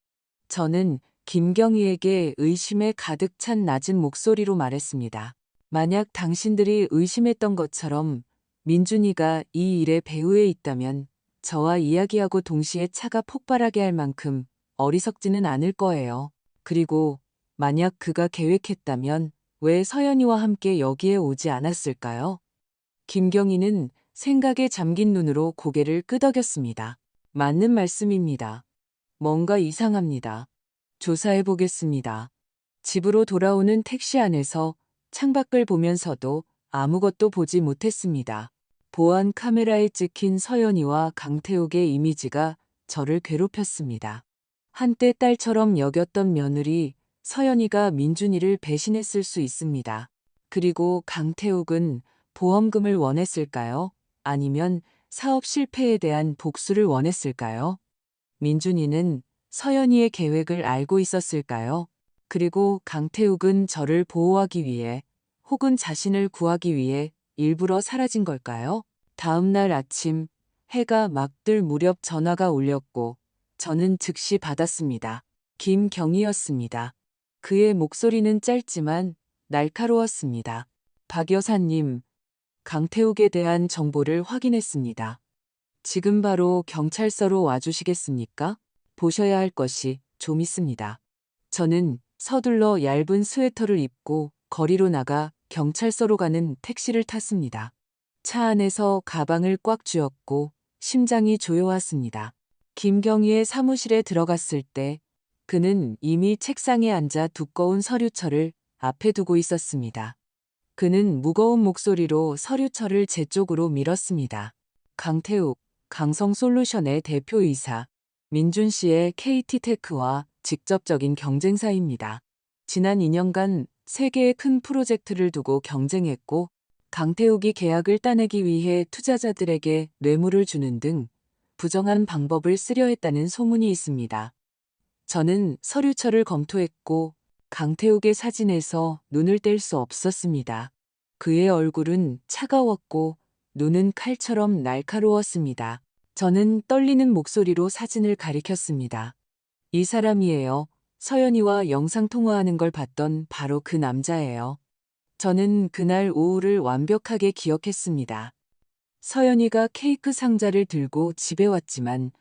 저는 김경희에게 의심에 가득 찬 낮은 목소리로 말했습니다. 만약 당신들이 의심했던 것처럼 민준이가 이 일의 배후에 있다면 저와 이야기하고 동시에 차가 폭발하게 할 만큼 어리석지는 않을 거예요. 그리고 만약 그가 계획했다면 왜 서연이와 함께 여기에 오지 않았을까요? 김경희는 생각에 잠긴 눈으로 고개를 끄덕였습니다. 맞는 말씀입니다. 뭔가 이상합니다. 조사해 보겠습니다. 집으로 돌아오는 택시 안에서 창밖을 보면서도 아무것도 보지 못했습니다. 보안 카메라에 찍힌 서연이와 강태욱의 이미지가 저를 괴롭혔습니다. 한때 딸처럼 여겼던 며느리 서연이가 민준이를 배신했을 수 있습니다. 그리고 강태욱은 보험금을 원했을까요? 아니면 사업 실패에 대한 복수를 원했을까요? 민준이는 서연이의 계획을 알고 있었을까요? 그리고 강태욱은 저를 보호하기 위해 혹은 자신을 구하기 위해 일부러 사라진 걸까요? 다음 날 아침 해가 막 뜰 무렵 전화가 울렸고 저는 즉시 받았습니다. 김경희였습니다. 그의 목소리는 짧지만 날카로웠습니다. 박 여사님, 강태욱에 대한 정보를 확인했습니다. 지금 바로 경찰서로 와주시겠습니까? 보셔야 할 것이 좀 있습니다. 저는 서둘러 얇은 스웨터를 입고 거리로 나가 경찰서로 가는 택시를 탔습니다. 차 안에서 가방을 꽉 쥐었고 심장이 조여왔습니다. 김경희의 사무실에 들어갔을 때 그는 이미 책상에 앉아 두꺼운 서류철을 앞에 두고 있었습니다. 그는 무거운 목소리로 서류철을 제 쪽으로 밀었습니다. 강태욱, 강성솔루션의 대표이사, 민준 씨의 KT테크와 직접적인 경쟁사입니다. 지난 2년간 3개의 큰 프로젝트를 두고 경쟁했고 강태욱이 계약을 따내기 위해 투자자들에게 뇌물을 주는 등 부정한 방법을 쓰려 했다는 소문이 있습니다. 저는 서류철을 검토했고 강태욱의 사진에서 눈을 뗄 수 없었습니다. 그의 얼굴은 차가웠고 눈은 칼처럼 날카로웠습니다. 저는 떨리는 목소리로 사진을 가리켰습니다. 이 사람이에요. 서연이와 영상통화하는 걸 봤던 바로 그 남자예요. 저는 그날 오후를 완벽하게 기억했습니다. 서연이가 케이크 상자를 들고 집에 왔지만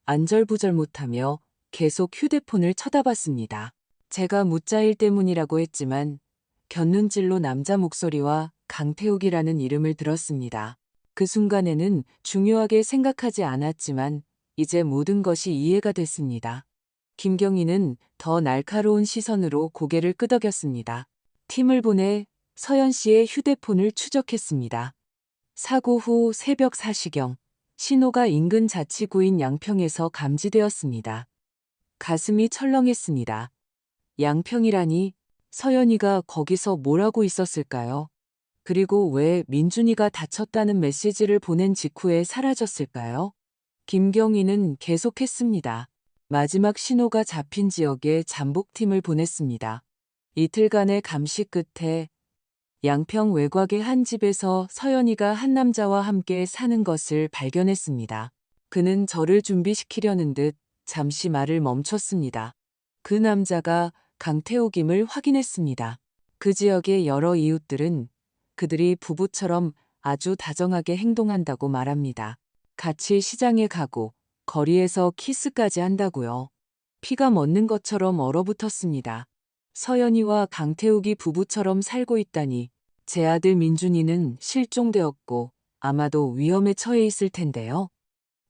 안절부절 못하며 계속 휴대폰을 쳐다봤습니다. 제가 무자일 때문이라고 했지만 곁눈질로 남자 목소리와 강태욱이라는 이름을 들었습니다. 그 순간에는 중요하게 생각하지 않았지만 이제 모든 것이 이해가 됐습니다. 김경희는 더 날카로운 시선으로 고개를 끄덕였습니다. 팀을 보내 서연 씨의 휴대폰을 추적했습니다. 사고 후 새벽 4시경 신호가 인근 자치구인 양평에서 감지되었습니다. 가슴이 철렁했습니다. 양평이라니 서연이가 거기서 뭘 하고 있었을까요? 그리고 왜 민준이가 다쳤다는 메시지를 보낸 직후에 사라졌을까요? 김경희는 계속했습니다. 마지막 신호가 잡힌 지역에 잠복팀을 보냈습니다. 이틀간의 감시 끝에 양평 외곽의 한 집에서 서연이가 한 남자와 함께 사는 것을 발견했습니다. 그는 저를 준비시키려는 듯 잠시 말을 멈췄습니다. 그 남자가 강태욱임을 확인했습니다. 그 지역의 여러 이웃들은 그들이 부부처럼 아주 다정하게 행동한다고 말합니다. 같이 시장에 가고 거리에서 키스까지 한다고요. 피가 멎는 것처럼 얼어붙었습니다. 서연이와 강태욱이 부부처럼 살고 있다니 제 아들 민준이는 실종되었고 아마도 위험에 처해 있을 텐데요.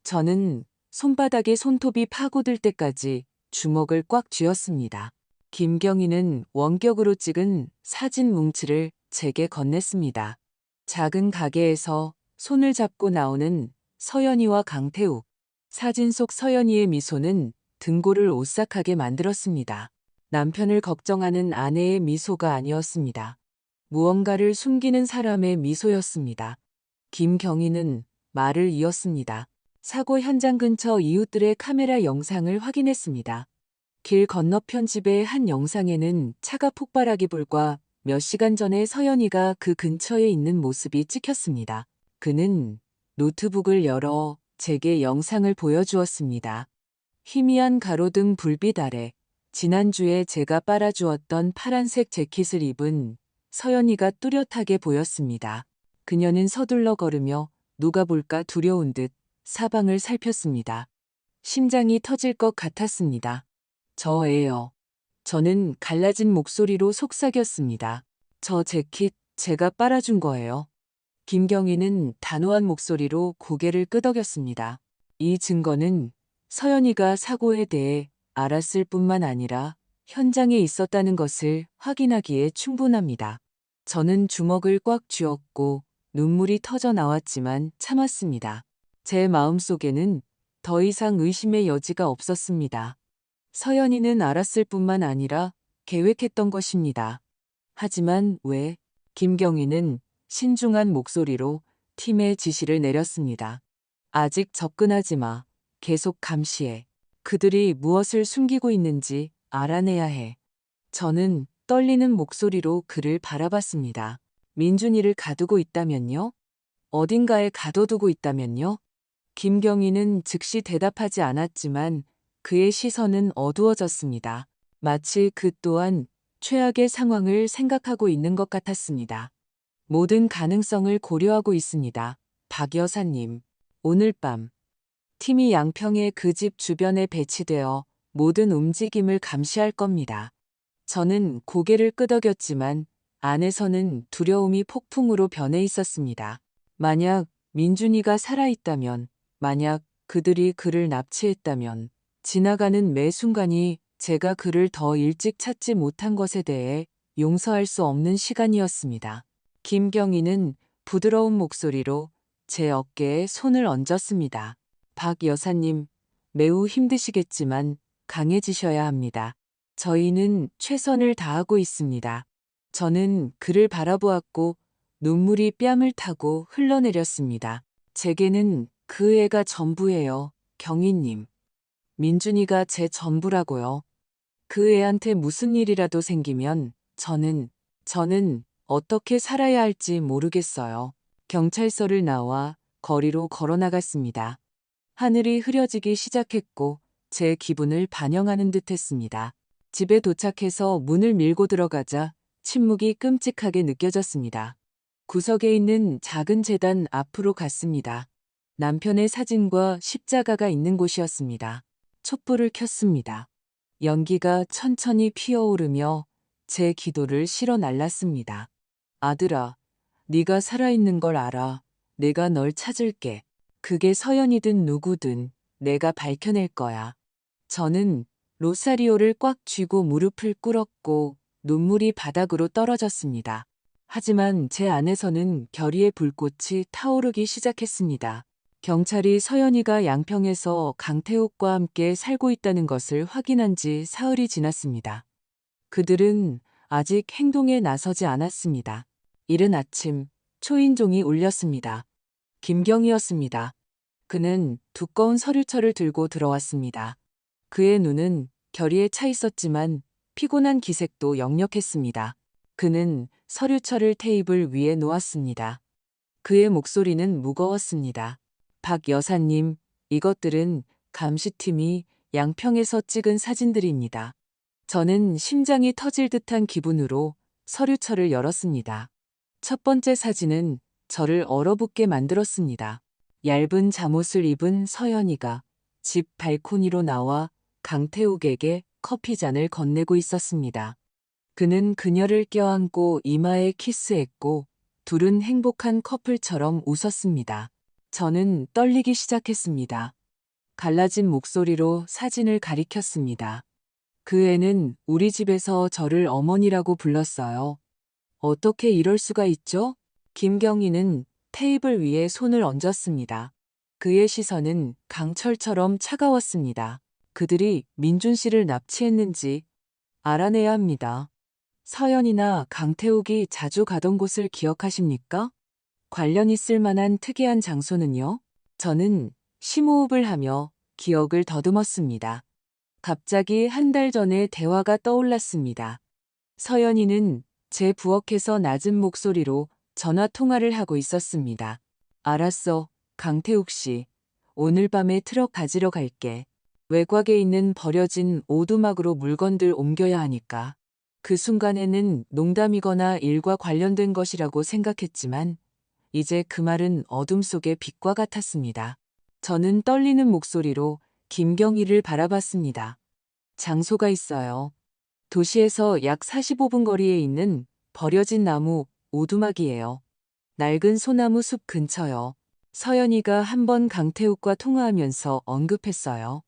저는 손바닥에 손톱이 파고들 때까지 주먹을 꽉 쥐었습니다. 김경희는 원격으로 찍은 사진 뭉치를 제게 건넸습니다. 작은 가게에서 손을 잡고 나오는 서연이와 강태욱. 사진 속 서연이의 미소는 등골을 오싹하게 만들었습니다. 남편을 걱정하는 아내의 미소가 아니었습니다. 무언가를 숨기는 사람의 미소였습니다. 김경희는 말을 이었습니다. 사고 현장 근처 이웃들의 카메라 영상을 확인했습니다. 길 건너편 집의 한 영상에는 차가 폭발하기 불과 몇 시간 전에 서연이가 그 근처에 있는 모습이 찍혔습니다. 그는 노트북을 열어 제게 영상을 보여주었습니다. 희미한 가로등 불빛 아래 지난주에 제가 빨아주었던 파란색 재킷을 입은 서연이가 뚜렷하게 보였습니다. 그녀는 서둘러 걸으며 누가 볼까 두려운 듯 사방을 살폈습니다. 심장이 터질 것 같았습니다. 저예요. 저는 갈라진 목소리로 속삭였습니다. 저 재킷 제가 빨아준 거예요. 김경희는 단호한 목소리로 고개를 끄덕였습니다. 이 증거는 서연이가 사고에 대해 알았을 뿐만 아니라 현장에 있었다는 것을 확인하기에 충분합니다. 저는 주먹을 꽉 쥐었고 눈물이 터져 나왔지만 참았습니다. 제 마음속에는 더 이상 의심의 여지가 없었습니다. 서연이는 알았을 뿐만 아니라 계획했던 것입니다. 하지만 왜? 김경희는 신중한 목소리로 팀의 지시를 내렸습니다. 아직 접근하지 마. 계속 감시해. 그들이 무엇을 숨기고 있는지 알아내야 해. 저는 떨리는 목소리로 그를 바라봤습니다. 민준이를 가두고 있다면요? 어딘가에 가둬두고 있다면요? 김경희는 즉시 대답하지 않았지만 그의 시선은 어두워졌습니다. 마치 그 또한 최악의 상황을 생각하고 있는 것 같았습니다. 모든 가능성을 고려하고 있습니다. 박 여사님, 오늘 밤 팀이 양평의 그 집 주변에 배치되어 모든 움직임을 감시할 겁니다. 저는 고개를 끄덕였지만 안에서는 두려움이 폭풍으로 변해 있었습니다. 만약 민준이가 살아있다면, 만약 그들이 그를 납치했다면, 지나가는 매 순간이 제가 그를 더 일찍 찾지 못한 것에 대해 용서할 수 없는 시간이었습니다. 김경희는 부드러운 목소리로 제 어깨에 손을 얹었습니다. 박 여사님, 매우 힘드시겠지만 강해지셔야 합니다. 저희는 최선을 다하고 있습니다. 저는 그를 바라보았고 눈물이 뺨을 타고 흘러내렸습니다. 제게는 그 애가 전부예요, 경희님. 민준이가 제 전부라고요. 그 애한테 무슨 일이라도 생기면 저는 어떻게 살아야 할지 모르겠어요. 경찰서를 나와 거리로 걸어나갔습니다. 하늘이 흐려지기 시작했고 제 기분을 반영하는 듯 했습니다. 집에 도착해서 문을 밀고 들어가자 침묵이 끔찍하게 느껴졌습니다. 구석에 있는 작은 재단 앞으로 갔습니다. 남편의 사진과 십자가가 있는 곳이었습니다. 촛불을 켰습니다. 연기가 천천히 피어오르며 제 기도를 실어 날랐습니다. 아들아, 네가 살아있는 걸 알아. 내가 널 찾을게. 그게 서연이든 누구든 내가 밝혀낼 거야. 저는 로사리오를 꽉 쥐고 무릎을 꿇었고 눈물이 바닥으로 떨어졌습니다. 하지만 제 안에서는 결의의 불꽃이 타오르기 시작했습니다. 경찰이 서연이가 양평에서 강태욱과 함께 살고 있다는 것을 확인한 지 사흘이 지났습니다. 그들은 아직 행동에 나서지 않았습니다. 이른 아침 초인종이 울렸습니다. 김경이었습니다. 그는 두꺼운 서류철을 들고 들어왔습니다. 그의 눈은 결의에 차 있었지만 피곤한 기색도 역력했습니다. 그는 서류철을 테이블 위에 놓았습니다. 그의 목소리는 무거웠습니다. 박 여사님, 이것들은 감시팀이 양평에서 찍은 사진들입니다. 저는 심장이 터질 듯한 기분으로 서류철을 열었습니다. 첫 번째 사진은 저를 얼어붙게 만들었습니다. 얇은 잠옷을 입은 서연이가 집 발코니로 나와 강태욱에게 커피잔을 건네고 있었습니다. 그는 그녀를 껴안고 이마에 키스했고 둘은 행복한 커플처럼 웃었습니다. 저는 떨리기 시작했습니다. 갈라진 목소리로 사진을 가리켰습니다. 그 애는 우리 집에서 저를 어머니라고 불렀어요. 어떻게 이럴 수가 있죠? 김경희는 테이블 위에 손을 얹었습니다. 그의 시선은 강철처럼 차가웠습니다. 그들이 민준 씨를 납치했는지 알아내야 합니다. 서연이나 강태욱이 자주 가던 곳을 기억하십니까? 관련 있을 만한 특이한 장소는요? 저는 심호흡을 하며 기억을 더듬었습니다. 갑자기 한 달 전의 대화가 떠올랐습니다. 서연이는 제 부엌에서 낮은 목소리로 전화 통화를 하고 있었습니다. 알았어, 강태욱 씨. 오늘 밤에 트럭 가지러 갈게. 외곽에 있는 버려진 오두막으로 물건들 옮겨야 하니까. 그 순간에는 농담이거나 일과 관련된 것이라고 생각했지만 이제 그 말은 어둠 속의 빛과 같았습니다. 저는 떨리는 목소리로 김경희를 바라봤습니다. 장소가 있어요. 도시에서 약 45분 거리에 있는 버려진 나무 오두막이에요. 낡은 소나무 숲 근처요. 서연이가 한 번 강태욱과 통화하면서 언급했어요.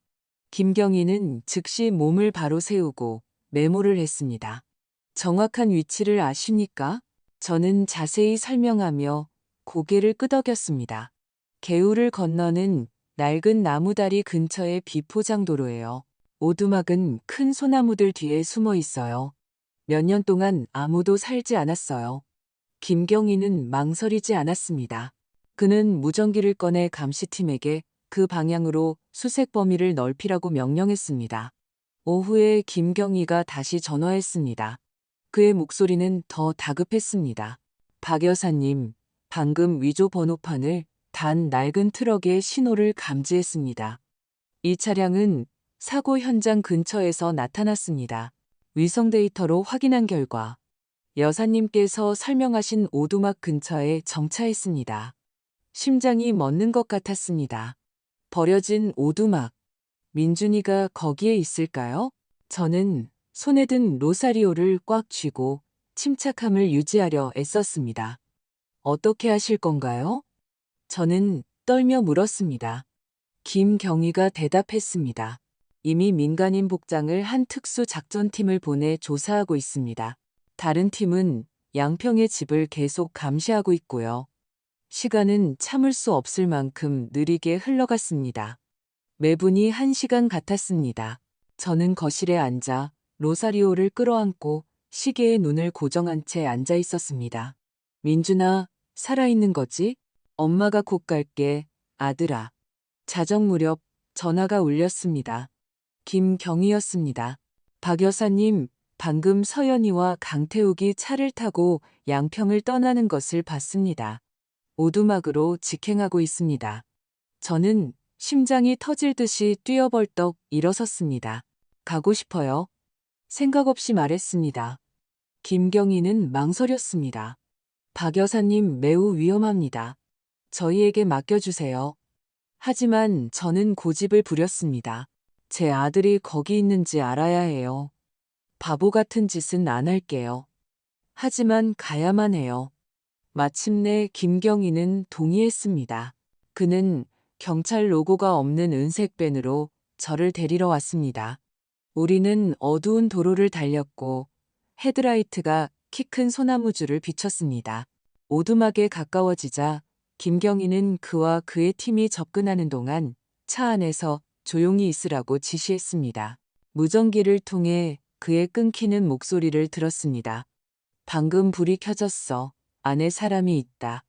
김경희는 즉시 몸을 바로 세우고 메모를 했습니다. 정확한 위치를 아십니까? 저는 자세히 설명하며 고개를 끄덕였습니다. 개울을 건너는 낡은 나무다리 근처의 비포장도로예요. 오두막은 큰 소나무들 뒤에 숨어 있어요. 몇 년 동안 아무도 살지 않았어요. 김경희는 망설이지 않았습니다. 그는 무전기를 꺼내 감시팀에게 그 방향으로 수색 범위를 넓히라고 명령했습니다. 오후에 김경희가 다시 전화했습니다. 그의 목소리는 더 다급했습니다. 박 여사님, 방금 위조 번호판을 단 낡은 트럭의 신호를 감지했습니다. 이 차량은 사고 현장 근처에서 나타났습니다. 위성 데이터로 확인한 결과 여사님께서 설명하신 오두막 근처에 정차했습니다. 심장이 멎는 것 같았습니다. 버려진 오두막. 민준이가 거기에 있을까요? 저는 손에 든 로사리오를 꽉 쥐고 침착함을 유지하려 애썼습니다. 어떻게 하실 건가요? 저는 떨며 물었습니다. 김경희가 대답했습니다. 이미 민간인 복장을 한 특수 작전팀을 보내 조사하고 있습니다. 다른 팀은 양평의 집을 계속 감시하고 있고요. 시간은 참을 수 없을 만큼 느리게 흘러갔습니다. 매분이 1시간 같았습니다. 저는 거실에 앉아 로사리오를 끌어안고 시계에 눈을 고정한 채 앉아 있었습니다. 민준아, 살아있는 거지? 엄마가 곧 갈게, 아들아. 자정 무렵 전화가 울렸습니다. 김경희였습니다. 박 여사님, 방금 서연이와 강태욱이 차를 타고 양평을 떠나는 것을 봤습니다. 오두막으로 직행하고 있습니다. 저는 심장이 터질 듯이 뛰어벌떡 일어섰습니다. 가고 싶어요. 생각 없이 말했습니다. 김경희는 망설였습니다. 박 여사님 매우 위험합니다. 저희에게 맡겨주세요. 하지만 저는 고집을 부렸습니다. 제 아들이 거기 있는지 알아야 해요. 바보 같은 짓은 안 할게요. 하지만 가야만 해요. 마침내 김경희는 동의했습니다. 그는 경찰 로고가 없는 은색 밴으로 저를 데리러 왔습니다. 우리는 어두운 도로를 달렸고 헤드라이트가 키 큰 소나무줄을 비췄습니다. 오두막에 가까워지자 김경희는 그와 그의 팀이 접근하는 동안 차 안에서 조용히 있으라고 지시했습니다. 무전기를 통해 그의 끊기는 목소리를 들었습니다. 방금 불이 켜졌어. 안에 사람이 있다.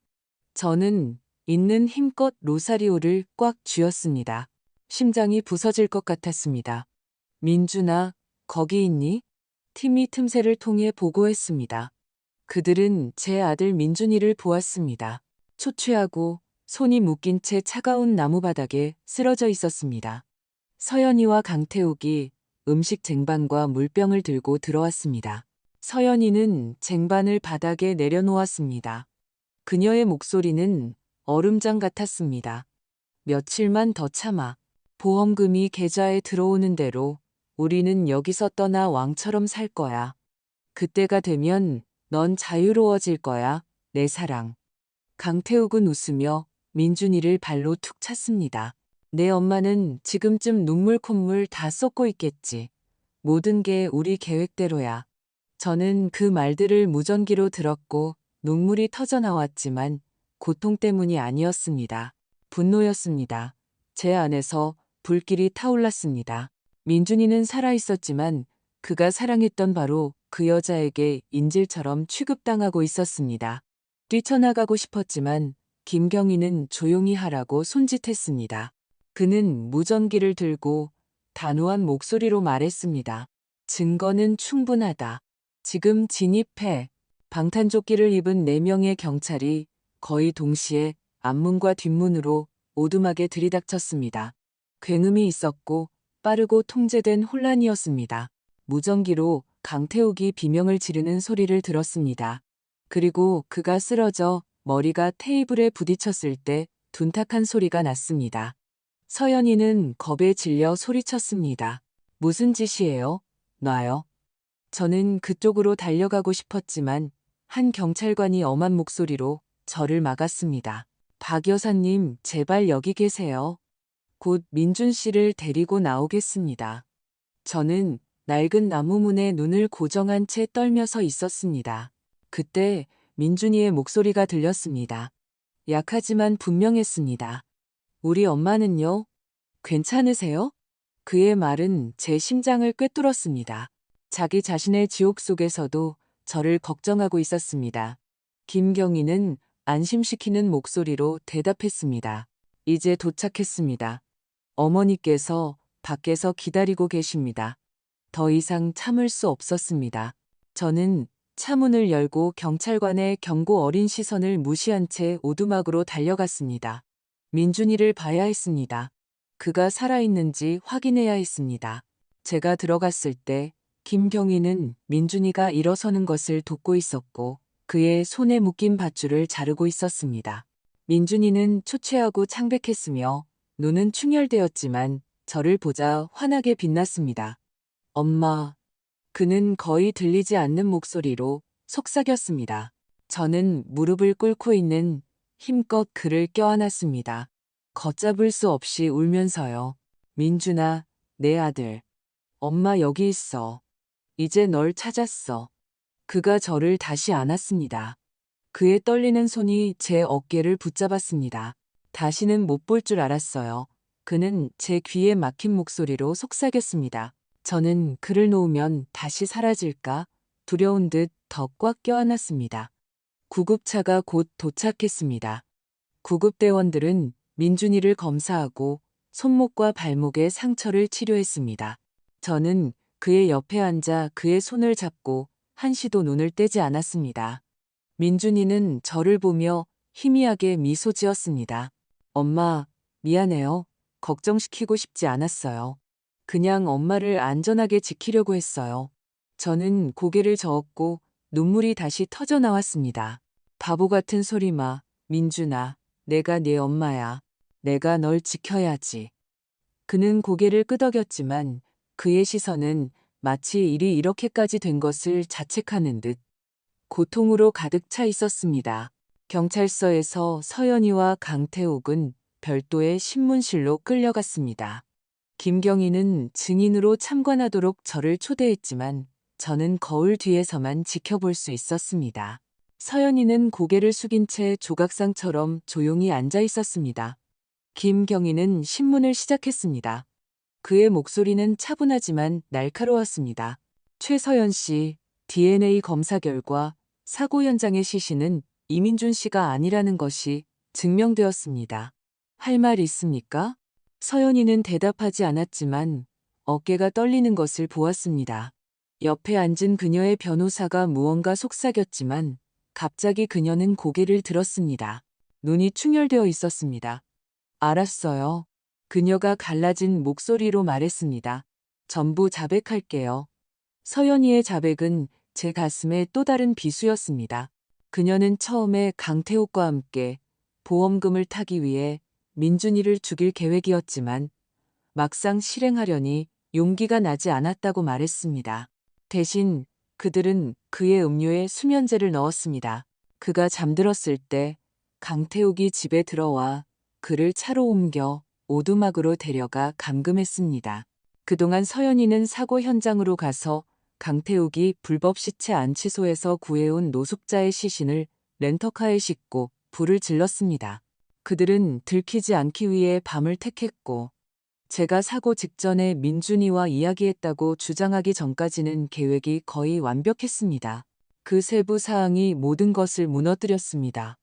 저는 있는 힘껏 로사리오를 꽉 쥐었습니다. 심장이 부서질 것 같았습니다. 민준아, 거기 있니? 팀이 틈새를 통해 보고했습니다. 그들은 제 아들 민준이를 보았습니다. 초췌하고 손이 묶인 채 차가운 나무바닥에 쓰러져 있었습니다. 서연이와 강태욱이 음식 쟁반과 물병을 들고 들어왔습니다. 서연이는 쟁반을 바닥에 내려놓았습니다. 그녀의 목소리는 얼음장 같았습니다. 며칠만 더 참아. 보험금이 계좌에 들어오는 대로 우리는 여기서 떠나 왕처럼 살 거야. 그때가 되면 넌 자유로워질 거야, 내 사랑. 강태욱은 웃으며 민준이를 발로 툭 찼습니다. 내 엄마는 지금쯤 눈물 콧물 다 쏟고 있겠지. 모든 게 우리 계획대로야. 저는 그 말들을 무전기로 들었고 눈물이 터져 나왔지만 고통 때문이 아니었습니다. 분노였습니다. 제 안에서 불길이 타올랐습니다. 민준이는 살아있었지만 그가 사랑했던 바로 그 여자에게 인질처럼 취급당하고 있었습니다. 뛰쳐나가고 싶었지만 김경희는 조용히 하라고 손짓했습니다. 그는 무전기를 들고 단호한 목소리로 말했습니다. 증거는 충분하다. 지금 진입해. 방탄조끼를 입은 4명의 경찰이 거의 동시에 앞문과 뒷문으로 오두막에 들이닥쳤습니다. 굉음이 있었고 빠르고 통제된 혼란이었습니다. 무전기로 강태욱이 비명을 지르는 소리를 들었습니다. 그리고 그가 쓰러져 머리가 테이블에 부딪혔을 때 둔탁한 소리가 났습니다. 서연이는 겁에 질려 소리쳤습니다. 무슨 짓이에요? 놔요. 저는 그쪽으로 달려가고 싶었지만 한 경찰관이 엄한 목소리로 저를 막았습니다. 박 여사님, 제발 여기 계세요. 곧 민준 씨를 데리고 나오겠습니다. 저는 낡은 나무문에 눈을 고정한 채 떨면서 있었습니다. 그때 민준이의 목소리가 들렸습니다. 약하지만 분명했습니다. 우리 엄마는요? 괜찮으세요? 그의 말은 제 심장을 꿰뚫었습니다. 자기 자신의 지옥 속에서도 저를 걱정하고 있었습니다. 김경희는 안심시키는 목소리로 대답했습니다. 이제 도착했습니다. 어머니께서 밖에서 기다리고 계십니다. 더 이상 참을 수 없었습니다. 저는 차문을 열고 경찰관의 경고 어린 시선을 무시한 채 오두막으로 달려갔습니다. 민준이를 봐야 했습니다. 그가 살아있는지 확인해야 했습니다. 제가 들어갔을 때 김경희는 민준이가 일어서는 것을 돕고 있었고 그의 손에 묶인 밧줄을 자르고 있었습니다. 민준이는 초췌하고 창백했으며 눈은 충혈되었지만 저를 보자 환하게 빛났습니다. 엄마. 그는 거의 들리지 않는 목소리로 속삭였습니다. 저는 무릎을 꿇고 있는 힘껏 그를 껴안았습니다. 걷잡을 수 없이 울면서요. 민준아, 내 아들. 엄마 여기 있어. 이제 널 찾았어. 그가 저를 다시 안았습니다. 그의 떨리는 손이 제 어깨를 붙잡았습니다. 다시는 못 볼 줄 알았어요. 그는 제 귀에 막힌 목소리로 속삭였습니다. 저는 그를 놓으면 다시 사라질까 두려운 듯 더 꽉 껴안았습니다. 구급차가 곧 도착했습니다. 구급대원들은 민준이를 검사하고 손목과 발목의 상처를 치료했습니다. 저는 그의 옆에 앉아 그의 손을 잡고 한시도 눈을 떼지 않았습니다. 민준이는 저를 보며 희미하게 미소 지었습니다. 엄마, 미안해요. 걱정시키고 싶지 않았어요. 그냥 엄마를 안전하게 지키려고 했어요. 저는 고개를 저었고 눈물이 다시 터져 나왔습니다. 바보 같은 소리 마, 민준아. 내가 네 엄마야. 내가 널 지켜야지. 그는 고개를 끄덕였지만 그의 시선은 마치 일이 이렇게까지 된 것을 자책하는 듯 고통으로 가득 차 있었습니다. 경찰서에서 서연이와 강태욱은 별도의 신문실로 끌려갔습니다. 김경희는 증인으로 참관하도록 저를 초대했지만 저는 거울 뒤에서만 지켜볼 수 있었습니다. 서연이는 고개를 숙인 채 조각상처럼 조용히 앉아 있었습니다. 김경희는 신문을 시작했습니다. 그의 목소리는 차분하지만 날카로웠습니다. 최서연 씨, DNA 검사 결과 사고 현장의 시신은 이민준 씨가 아니라는 것이 증명되었습니다. 할 말 있습니까? 서연이는 대답하지 않았지만 어깨가 떨리는 것을 보았습니다. 옆에 앉은 그녀의 변호사가 무언가 속삭였지만 갑자기 그녀는 고개를 들었습니다. 눈이 충혈되어 있었습니다. 알았어요. 그녀가 갈라진 목소리로 말했습니다. 전부 자백할게요. 서연이의 자백은 제 가슴에 또 다른 비수였습니다. 그녀는 처음에 강태욱과 함께 보험금을 타기 위해 민준이를 죽일 계획이었지만 막상 실행하려니 용기가 나지 않았다고 말했습니다. 대신 그들은 그의 음료에 수면제를 넣었습니다. 그가 잠들었을 때 강태욱이 집에 들어와 그를 차로 옮겨 오두막으로 데려가 감금했습니다. 그동안 서연이는 사고 현장으로 가서 강태욱이 불법 시체 안치소에서 구해온 노숙자의 시신을 렌터카에 싣고 불을 질렀습니다. 그들은 들키지 않기 위해 밤을 택했고 제가 사고 직전에 민준이와 이야기했다고 주장하기 전까지는 계획이 거의 완벽했습니다. 그 세부 사항이 모든 것을 무너뜨렸습니다.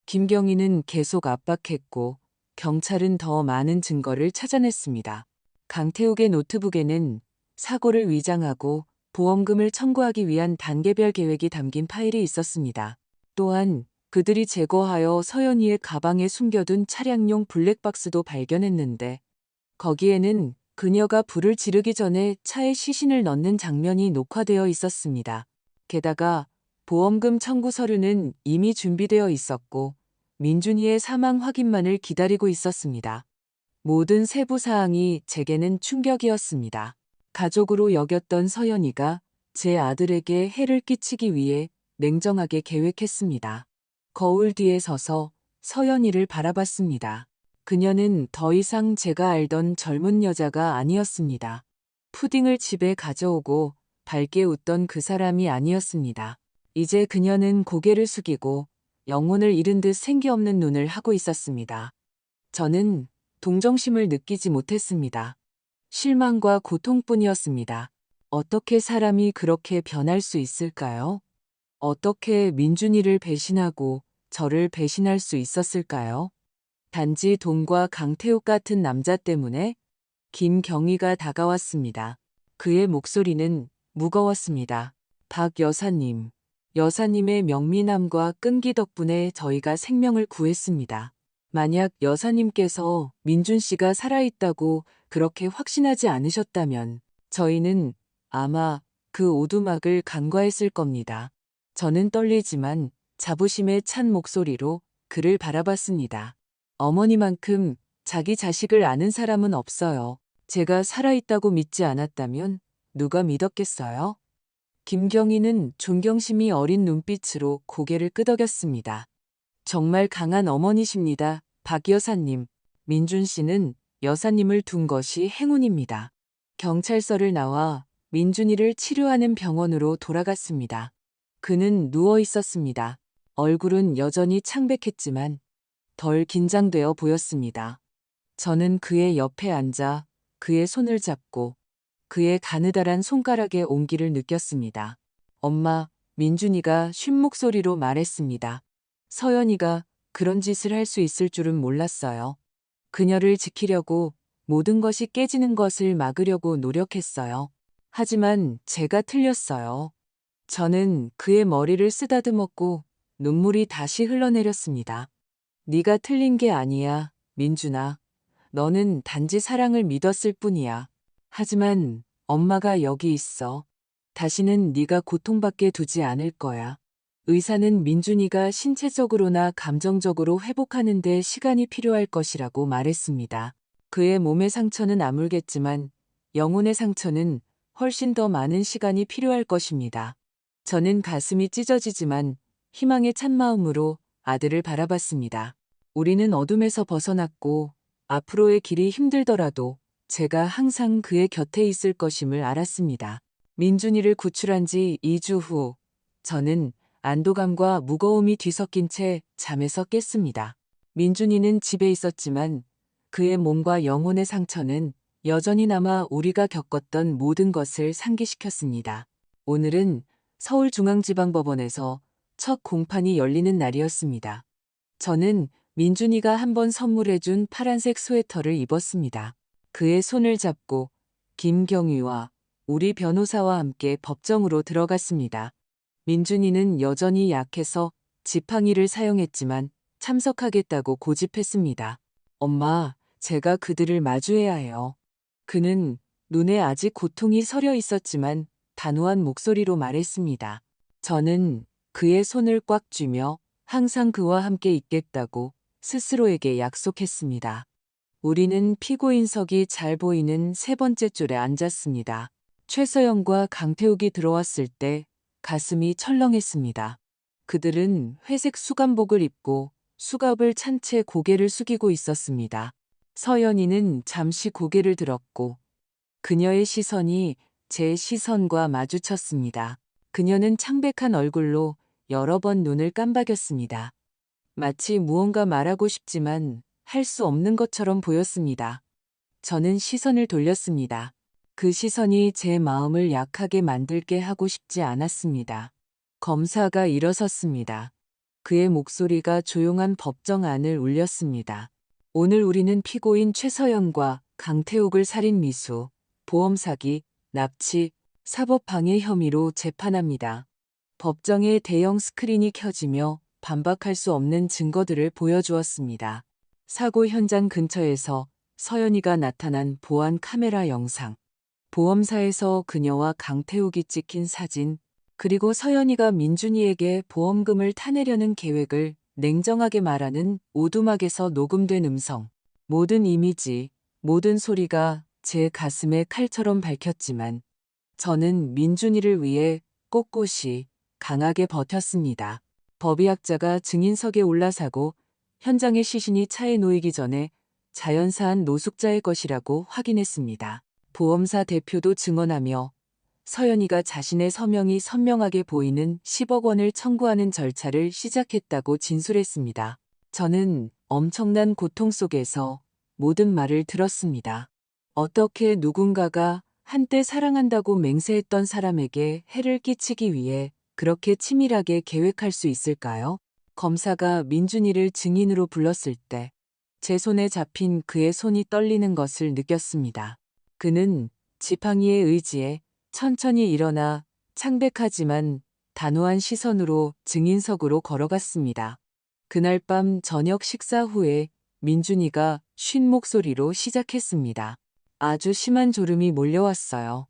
김경희는 계속 압박했고 경찰은 더 많은 증거를 찾아냈습니다. 강태욱의 노트북에는 사고를 위장하고 보험금을 청구하기 위한 단계별 계획이 담긴 파일이 있었습니다. 또한 그들이 제거하여 서연이의 가방에 숨겨둔 차량용 블랙박스도 발견했는데 거기에는 그녀가 불을 지르기 전에 차에 시신을 넣는 장면이 녹화되어 있었습니다. 게다가 보험금 청구 서류는 이미 준비되어 있었고 민준이의 사망 확인만을 기다리고 있었습니다. 모든 세부 사항이 제게는 충격이었습니다. 가족으로 여겼던 서연이가 제 아들에게 해를 끼치기 위해 냉정하게 계획했습니다. 거울 뒤에 서서 서연이를 바라봤습니다. 그녀는 더 이상 제가 알던 젊은 여자가 아니었습니다. 푸딩을 집에 가져오고 밝게 웃던 그 사람이 아니었습니다. 이제 그녀는 고개를 숙이고 영혼을 잃은 듯 생기 없는 눈을 하고 있었습니다. 저는 동정심을 느끼지 못했습니다. 실망과 고통뿐이었습니다. 어떻게 사람이 그렇게 변할 수 있을까요? 어떻게 민준이를 배신하고 저를 배신할 수 있었을까요? 단지 돈과 강태욱 같은 남자 때문에 김경희가 다가왔습니다. 그의 목소리는 무거웠습니다. 박 여사님, 여사님의 명민함과 끈기 덕분에 저희가 생명을 구했습니다. 만약 여사님께서 민준 씨가 살아있다고 그렇게 확신하지 않으셨다면 저희는 아마 그 오두막을 간과했을 겁니다. 저는 떨리지만 자부심에 찬 목소리로 그를 바라봤습니다. 어머니만큼 자기 자식을 아는 사람은 없어요. 제가 살아있다고 믿지 않았다면 누가 믿었겠어요? 김경희는 존경심이 어린 눈빛으로 고개를 끄덕였습니다. 정말 강한 어머니십니다. 박 여사님. 민준 씨는 여사님을 둔 것이 행운입니다. 경찰서를 나와 민준이를 치료하는 병원으로 돌아갔습니다. 그는 누워 있었습니다. 얼굴은 여전히 창백했지만 덜 긴장되어 보였습니다. 저는 그의 옆에 앉아 그의 손을 잡고 그의 가느다란 손가락의 온기를 느꼈습니다. 엄마, 민준이가 쉰 목소리로 말했습니다. 서연이가 그런 짓을 할 수 있을 줄은 몰랐어요. 그녀를 지키려고 모든 것이 깨지는 것을 막으려고 노력했어요. 하지만 제가 틀렸어요. 저는 그의 머리를 쓰다듬었고 눈물이 다시 흘러내렸습니다. 네가 틀린 게 아니야, 민준아. 너는 단지 사랑을 믿었을 뿐이야. 하지만 엄마가 여기 있어. 다시는 네가 고통받게 두지 않을 거야. 의사는 민준이가 신체적으로나 감정적으로 회복하는 데 시간이 필요할 것이라고 말했습니다. 그의 몸의 상처는 아물겠지만 영혼의 상처는 훨씬 더 많은 시간이 필요할 것입니다. 저는 가슴이 찢어지지만 희망에 찬 마음으로 아들을 바라봤습니다. 우리는 어둠에서 벗어났고 앞으로의 길이 힘들더라도 제가 항상 그의 곁에 있을 것임을 알았습니다. 민준이를 구출한 지 2주 후 저는 안도감과 무거움이 뒤섞인 채 잠에서 깼습니다. 민준이는 집에 있었지만 그의 몸과 영혼의 상처는 여전히 남아 우리가 겪었던 모든 것을 상기시켰습니다. 오늘은 서울중앙지방법원에서 첫 공판이 열리는 날이었습니다. 저는 민준이가 한번 선물해준 파란색 스웨터를 입었습니다. 그의 손을 잡고 김경위와 우리 변호사와 함께 법정으로 들어갔습니다. 민준이는 여전히 약해서 지팡이를 사용했지만 참석하겠다고 고집했습니다. 엄마, 제가 그들을 마주해야 해요. 그는 눈에 아직 고통이 서려 있었지만 단호한 목소리로 말했습니다. 저는 그의 손을 꽉 쥐며 항상 그와 함께 있겠다고 스스로에게 약속했습니다. 우리는 피고인석이 잘 보이는 세 번째 줄에 앉았습니다. 최서영과 강태욱이 들어왔을 때 가슴이 철렁했습니다. 그들은 회색 수감복을 입고 수갑을 찬 채 고개를 숙이고 있었습니다. 서연이는 잠시 고개를 들었고 그녀의 시선이 제 시선과 마주쳤습니다. 그녀는 창백한 얼굴로 여러 번 눈을 깜박였습니다. 마치 무언가 말하고 싶지만 할 수 없는 것처럼 보였습니다. 저는 시선을 돌렸습니다. 그 시선이 제 마음을 약하게 만들게 하고 싶지 않았습니다. 검사가 일어섰습니다. 그의 목소리가 조용한 법정 안을 울렸습니다. 오늘 우리는 피고인 최서연과 강태욱을 살인 미수, 보험 사기, 납치, 사법방해 혐의로 재판합니다. 법정에 대형 스크린이 켜지며 반박할 수 없는 증거들을 보여주었습니다. 사고 현장 근처에서 서연이가 나타난 보안 카메라 영상, 보험사에서 그녀와 강태욱이 찍힌 사진, 그리고 서연이가 민준이에게 보험금을 타내려는 계획을 냉정하게 말하는 오두막에서 녹음된 음성. 모든 이미지, 모든 소리가 제 가슴에 칼처럼 밝혔지만 저는 민준이를 위해 꼿꼿이 강하게 버텼습니다. 법의학자가 증인석에 올라서고 현장의 시신이 차에 놓이기 전에 자연사한 노숙자의 것이라고 확인했습니다. 보험사 대표도 증언하며 서연이가 자신의 서명이 선명하게 보이는 10억 원을 청구하는 절차를 시작했다고 진술했습니다. 저는 엄청난 고통 속에서 모든 말을 들었습니다. 어떻게 누군가가 한때 사랑한다고 맹세했던 사람에게 해를 끼치기 위해 그렇게 치밀하게 계획할 수 있을까요? 검사가 민준이를 증인으로 불렀을 때 제 손에 잡힌 그의 손이 떨리는 것을 느꼈습니다. 그는 지팡이의 의지에 천천히 일어나 창백하지만 단호한 시선으로 증인석으로 걸어갔습니다. 그날 밤 저녁 식사 후에 민준이가 쉰 목소리로 시작했습니다. 아주 심한 졸음이 몰려왔어요.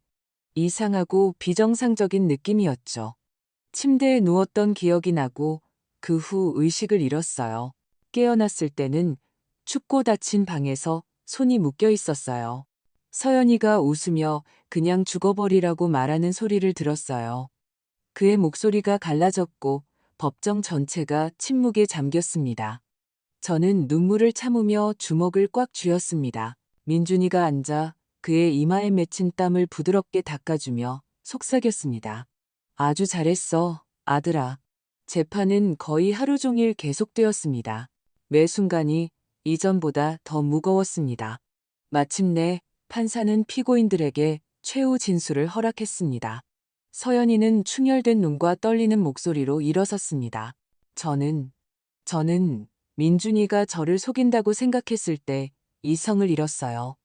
이상하고 비정상적인 느낌이었죠. 침대에 누웠던 기억이 나고 그 후 의식을 잃었어요. 깨어났을 때는 춥고 닫힌 방에서 손이 묶여 있었어요. 서연이가 웃으며 그냥 죽어버리라고 말하는 소리를 들었어요. 그의 목소리가 갈라졌고 법정 전체가 침묵에 잠겼습니다. 저는 눈물을 참으며 주먹을 꽉 쥐었습니다. 민준이가 앉아 그의 이마에 맺힌 땀을 부드럽게 닦아주며 속삭였습니다. 아주 잘했어, 아들아. 재판은 거의 하루 종일 계속되었습니다. 매 순간이 이전보다 더 무거웠습니다. 마침내 판사는 피고인들에게 최후 진술을 허락했습니다. 서연이는 충혈된 눈과 떨리는 목소리로 일어섰습니다. 저는 민준이가 저를 속인다고 생각했을 때 이성을 잃었어요.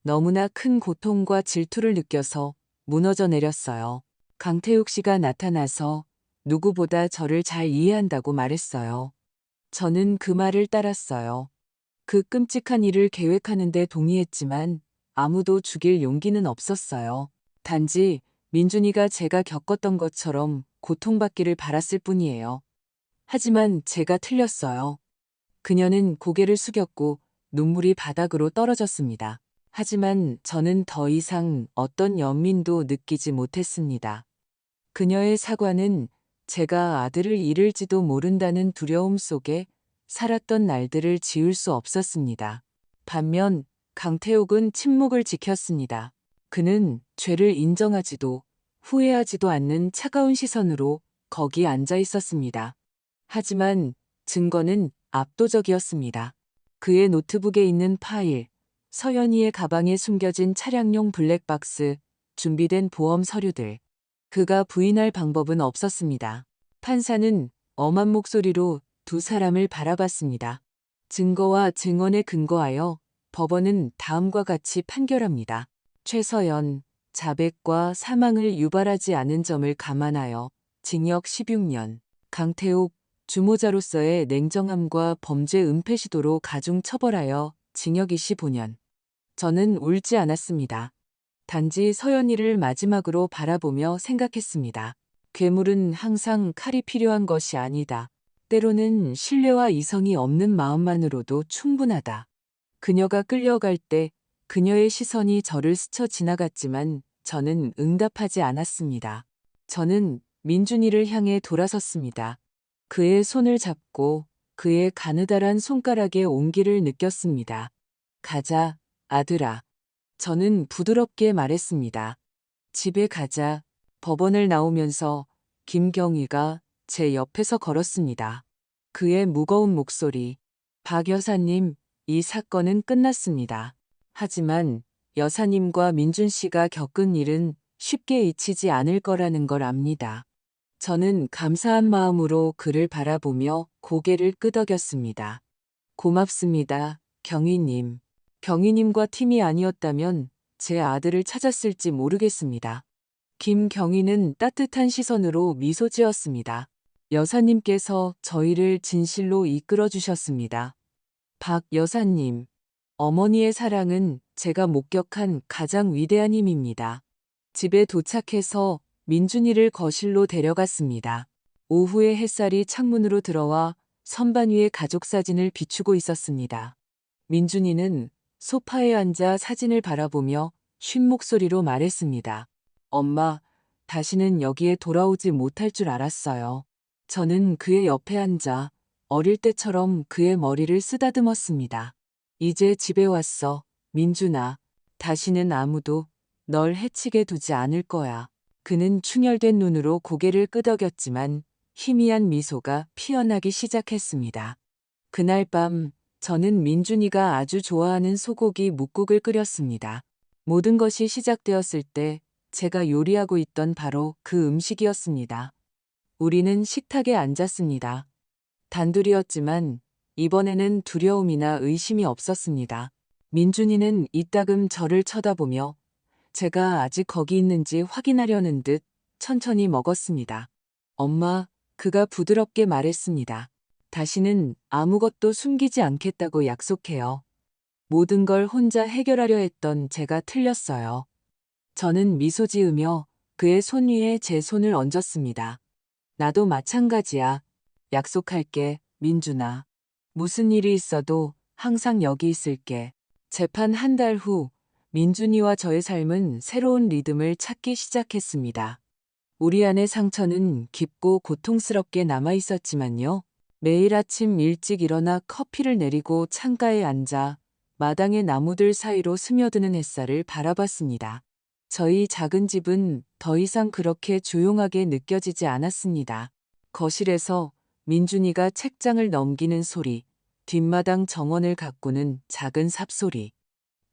너무나 큰 고통과 질투를 느껴서 무너져 내렸어요. 강태욱 씨가 나타나서 누구보다 저를 잘 이해한다고 말했어요. 저는 그 말을 따랐어요. 그 끔찍한 일을 계획하는데 동의했지만 아무도 죽일 용기는 없었어요. 단지 민준이가 제가 겪었던 것처럼 고통받기를 바랐을 뿐이에요. 하지만 제가 틀렸어요. 그녀는 고개를 숙였고 눈물이 바닥으로 떨어졌습니다. 하지만 저는 더 이상 어떤 연민도 느끼지 못했습니다. 그녀의 사과는 제가 아들을 잃을지도 모른다는 두려움 속에 살았던 날들을 지울 수 없었습니다. 반면 강태욱은 침묵을 지켰습니다. 그는 죄를 인정하지도 후회하지도 않는 차가운 시선으로 거기 앉아 있었습니다. 하지만 증거는 압도적이었습니다. 그의 노트북에 있는 파일, 서연이의 가방에 숨겨진 차량용 블랙박스, 준비된 보험 서류들. 그가 부인할 방법은 없었습니다. 판사는 엄한 목소리로 두 사람을 바라봤습니다. 증거와 증언에 근거하여 법원은 다음과 같이 판결합니다. 최서연, 자백과 사망을 유발하지 않은 점을 감안하여 징역 16년, 강태욱, 주모자로서의 냉정함과 범죄 은폐 시도로 가중 처벌하여 징역 25년. 저는 울지 않았습니다. 단지 서연이를 마지막으로 바라보며 생각했습니다. 괴물은 항상 칼이 필요한 것이 아니다. 때로는 신뢰와 이성이 없는 마음만으로도 충분하다. 그녀가 끌려갈 때 그녀의 시선이 저를 스쳐 지나갔지만 저는 응답하지 않았습니다. 저는 민준이를 향해 돌아섰습니다. 그의 손을 잡고 그의 가느다란 손가락에 온기를 느꼈습니다. 가자, 아들아. 저는 부드럽게 말했습니다. 집에 가자. 법원을 나오면서 김경희가 제 옆에서 걸었습니다. 그의 무거운 목소리. 박 여사님, 이 사건은 끝났습니다. 하지만 여사님과 민준 씨가 겪은 일은 쉽게 잊히지 않을 거라는 걸 압니다. 저는 감사한 마음으로 그를 바라보며 고개를 끄덕였습니다. 고맙습니다, 경희님. 경희님과 팀이 아니었다면 제 아들을 찾았을지 모르겠습니다. 김경희는 따뜻한 시선으로 미소 지었습니다. 여사님께서 저희를 진실로 이끌어 주셨습니다. 박 여사님, 어머니의 사랑은 제가 목격한 가장 위대한 힘입니다. 집에 도착해서 민준이를 거실로 데려갔습니다. 오후에 햇살이 창문으로 들어와 선반 위에 가족 사진을 비추고 있었습니다. 민준이는 소파에 앉아 사진을 바라보며 쉰 목소리로 말했습니다. 엄마, 다시는 여기에 돌아오지 못할 줄 알았어요. 저는 그의 옆에 앉아 어릴 때처럼 그의 머리를 쓰다듬었습니다. 이제 집에 왔어, 민준아. 다시는 아무도 널 해치게 두지 않을 거야. 그는 충혈된 눈으로 고개를 끄덕였지만 희미한 미소가 피어나기 시작했습니다. 그날 밤 저는 민준이가 아주 좋아하는 소고기 묵국을 끓였습니다. 모든 것이 시작되었을 때 제가 요리하고 있던 바로 그 음식이었습니다. 우리는 식탁에 앉았습니다. 단둘이었지만 이번에는 두려움이나 의심이 없었습니다. 민준이는 이따금 저를 쳐다보며 제가 아직 거기 있는지 확인하려는 듯 천천히 먹었습니다. 엄마, 그가 부드럽게 말했습니다. 다시는 아무것도 숨기지 않겠다고 약속해요. 모든 걸 혼자 해결하려 했던 제가 틀렸어요. 저는 미소 지으며 그의 손 위에 제 손을 얹었습니다. 나도 마찬가지야. 약속할게, 민준아. 무슨 일이 있어도 항상 여기 있을게. 재판 한 달 후 민준이와 저의 삶은 새로운 리듬을 찾기 시작했습니다. 우리 안의 상처는 깊고 고통스럽게 남아 있었지만요. 매일 아침 일찍 일어나 커피를 내리고 창가에 앉아 마당의 나무들 사이로 스며드는 햇살을 바라봤습니다. 저희 작은 집은 더 이상 그렇게 조용하게 느껴지지 않았습니다. 거실에서 민준이가 책장을 넘기는 소리, 뒷마당 정원을 가꾸는 작은 삽소리.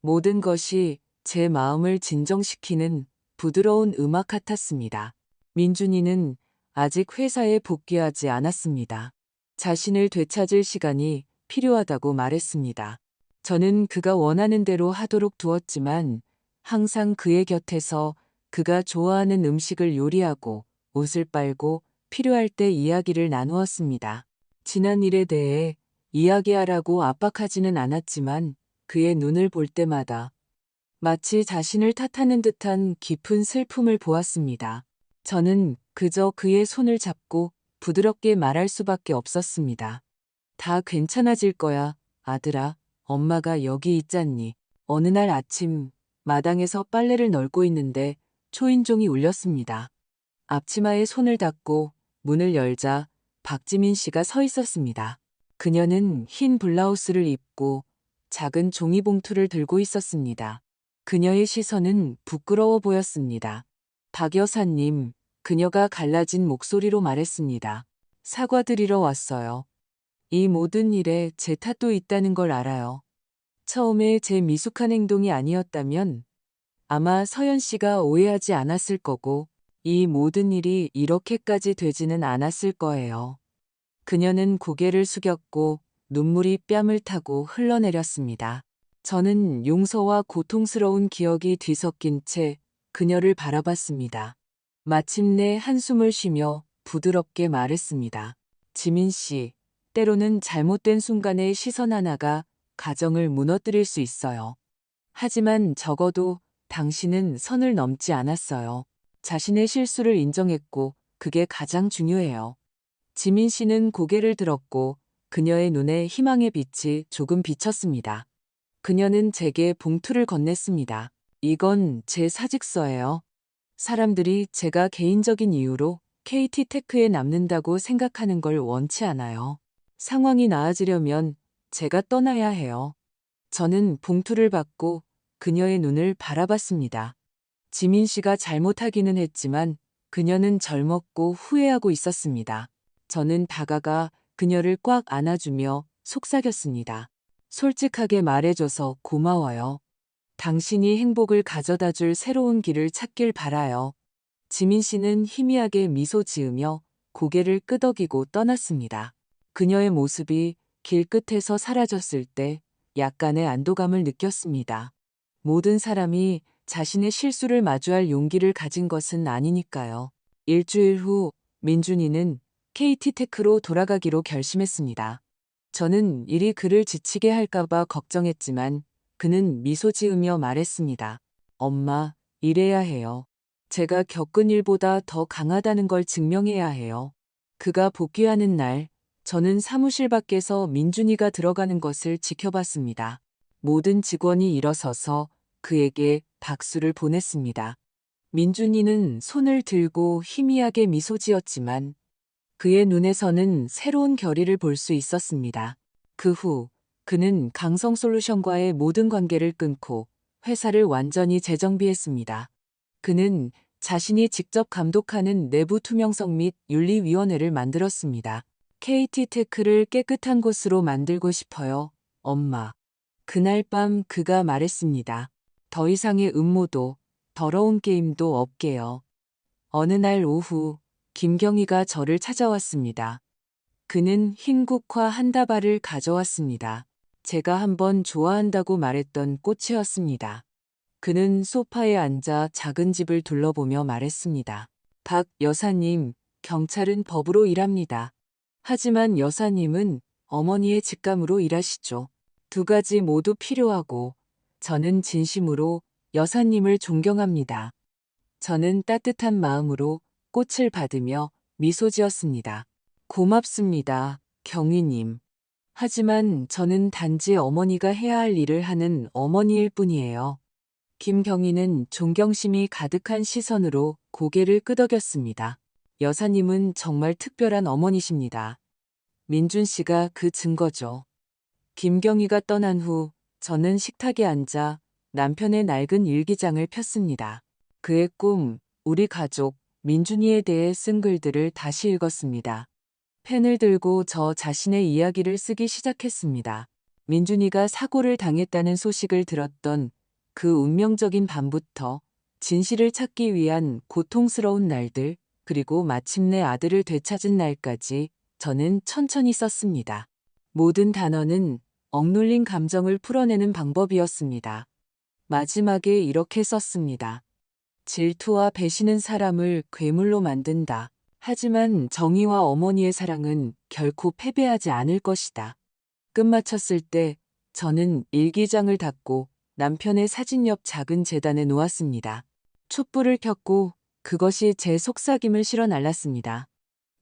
모든 것이 제 마음을 진정시키는 부드러운 음악 같았습니다. 민준이는 아직 회사에 복귀하지 않았습니다. 자신을 되찾을 시간이 필요하다고 말했습니다. 저는 그가 원하는 대로 하도록 두었지만 항상 그의 곁에서 그가 좋아하는 음식을 요리하고 옷을 빨고 필요할 때 이야기를 나누었습니다. 지난 일에 대해 이야기하라고 압박하지는 않았지만 그의 눈을 볼 때마다 마치 자신을 탓하는 듯한 깊은 슬픔을 보았습니다. 저는 그저 그의 손을 잡고 부드럽게 말할 수밖에 없었습니다. 다 괜찮아질 거야, 아들아. 엄마가 여기 있잖니. 어느 날 아침 마당에서 빨래를 널고 있는데 초인종이 울렸습니다. 앞치마에 손을 닦고 문을 열자 박지민 씨가 서 있었습니다. 그녀는 흰 블라우스를 입고 작은 종이봉투를 들고 있었습니다. 그녀의 시선은 부끄러워 보였습니다. 박 여사님, 그녀가 갈라진 목소리로 말했습니다. 사과드리러 왔어요. 이 모든 일에 제 탓도 있다는 걸 알아요. 처음에 제 미숙한 행동이 아니었다면 아마 서연 씨가 오해하지 않았을 거고 이 모든 일이 이렇게까지 되지는 않았을 거예요. 그녀는 고개를 숙였고 눈물이 뺨을 타고 흘러내렸습니다. 저는 용서와 고통스러운 기억이 뒤섞인 채 그녀를 바라봤습니다. 마침내 한숨을 쉬며 부드럽게 말했습니다. 지민 씨, 때로는 잘못된 순간의 시선 하나가 가정을 무너뜨릴 수 있어요. 하지만 적어도 당신은 선을 넘지 않았어요. 자신의 실수를 인정했고 그게 가장 중요해요. 지민 씨는 고개를 들었고 그녀의 눈에 희망의 빛이 조금 비쳤습니다. 그녀는 제게 봉투를 건넸습니다. 이건 제 사직서예요. 사람들이 제가 개인적인 이유로 KT테크에 남는다고 생각하는 걸 원치 않아요. 상황이 나아지려면 제가 떠나야 해요. 저는 봉투를 받고 그녀의 눈을 바라봤습니다. 지민 씨가 잘못하기는 했지만 그녀는 젊었고 후회하고 있었습니다. 저는 다가가 그녀를 꽉 안아주며 속삭였습니다. 솔직하게 말해줘서 고마워요. 당신이 행복을 가져다 줄 새로운 길을 찾길 바라요. 지민 씨는 희미하게 미소 지으며 고개를 끄덕이고 떠났습니다. 그녀의 모습이 길끝에서 사라졌을 때 약간의 안도감을 느꼈습니다. 모든 사람이 자신의 실수를 마주할 용기를 가진 것은 아니니까요. 일주일 후 민준이는 KT테크로 돌아가기로 결심했습니다. 저는 일이 그를 지치게 할까봐 걱정했지만 그는 미소 지으며 말했습니다. 엄마, 일해야 해요. 제가 겪은 일보다 더 강하다는 걸 증명해야 해요. 그가 복귀하는 날, 저는 사무실 밖에서 민준이가 들어가는 것을 지켜봤습니다. 모든 직원이 일어서서 그에게 박수를 보냈습니다. 민준이는 손을 들고 희미하게 미소 지었지만 그의 눈에서는 새로운 결의를 볼 수 있었습니다. 그 후 그는 강성솔루션과의 모든 관계를 끊고 회사를 완전히 재정비했습니다. 그는 자신이 직접 감독하는 내부 투명성 및 윤리위원회를 만들었습니다. KT테크를 깨끗한 곳으로 만들고 싶어요, 엄마. 그날 밤 그가 말했습니다. 더 이상의 음모도 더러운 게임도 없게요. 어느 날 오후 김경희가 저를 찾아왔습니다. 그는 흰국화 한 다발을 가져왔습니다. 제가 한번 좋아한다고 말했던 꽃이었습니다. 그는 소파에 앉아 작은 집을 둘러보며 말했습니다. 박 여사님, 경찰은 법으로 일합니다. 하지만 여사님은 어머니의 직감으로 일하시죠. 두 가지 모두 필요하고 저는 진심으로 여사님을 존경합니다. 저는 따뜻한 마음으로 꽃을 받으며 미소 지었습니다. 고맙습니다, 경희님. 하지만 저는 단지 어머니가 해야 할 일을 하는 어머니일 뿐이에요. 김경희는 존경심이 가득한 시선으로 고개를 끄덕였습니다. 여사님은 정말 특별한 어머니십니다. 민준 씨가 그 증거죠. 김경희가 떠난 후 저는 식탁에 앉아 남편의 낡은 일기장을 폈습니다. 그의 꿈, 우리 가족, 민준이에 대해 쓴 글들을 다시 읽었습니다. 펜을 들고 저 자신의 이야기를 쓰기 시작했습니다. 민준이가 사고를 당했다는 소식을 들었던 그 운명적인 밤부터 진실을 찾기 위한 고통스러운 날들, 그리고 마침내 아들을 되찾은 날까지 저는 천천히 썼습니다. 모든 단어는 억눌린 감정을 풀어내는 방법이었습니다. 마지막에 이렇게 썼습니다. 질투와 배신은 사람을 괴물로 만든다. 하지만 정의와 어머니의 사랑은 결코 패배하지 않을 것이다. 끝마쳤을 때 저는 일기장을 닫고 남편의 사진 옆 작은 재단에 놓았습니다. 촛불을 켰고 그것이 제 속삭임을 실어 날랐습니다.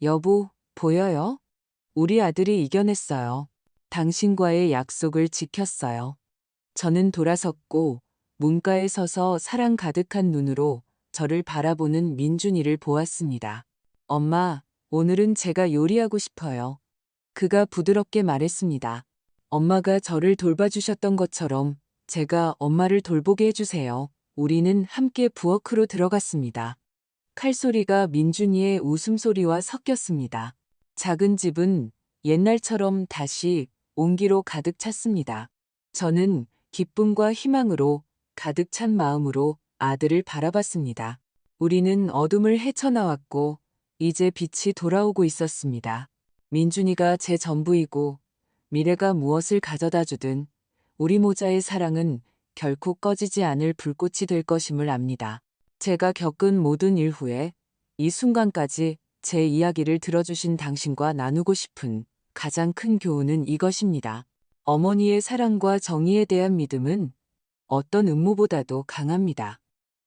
여보, 보여요? 우리 아들이 이겨냈어요. 당신과의 약속을 지켰어요. 저는 돌아섰고 문가에 서서 사랑 가득한 눈으로 저를 바라보는 민준이를 보았습니다. 엄마, 오늘은 제가 요리하고 싶어요. 그가 부드럽게 말했습니다. 엄마가 저를 돌봐주셨던 것처럼 제가 엄마를 돌보게 해주세요. 우리는 함께 부엌으로 들어갔습니다. 칼소리가 민준이의 웃음소리와 섞였습니다. 작은 집은 옛날처럼 다시 온기로 가득 찼습니다. 저는 기쁨과 희망으로 가득 찬 마음으로 아들을 바라봤습니다. 우리는 어둠을 헤쳐나왔고 이제 빛이 돌아오고 있었습니다. 민준이가 제 전부이고 미래가 무엇을 가져다 주든 우리 모자의 사랑은 결코 꺼지지 않을 불꽃이 될 것임을 압니다. 제가 겪은 모든 일 후에 이 순간까지 제 이야기를 들어주신 당신과 나누고 싶은 가장 큰 교훈은 이것입니다. 어머니의 사랑과 정의에 대한 믿음은 어떤 음모보다도 강합니다.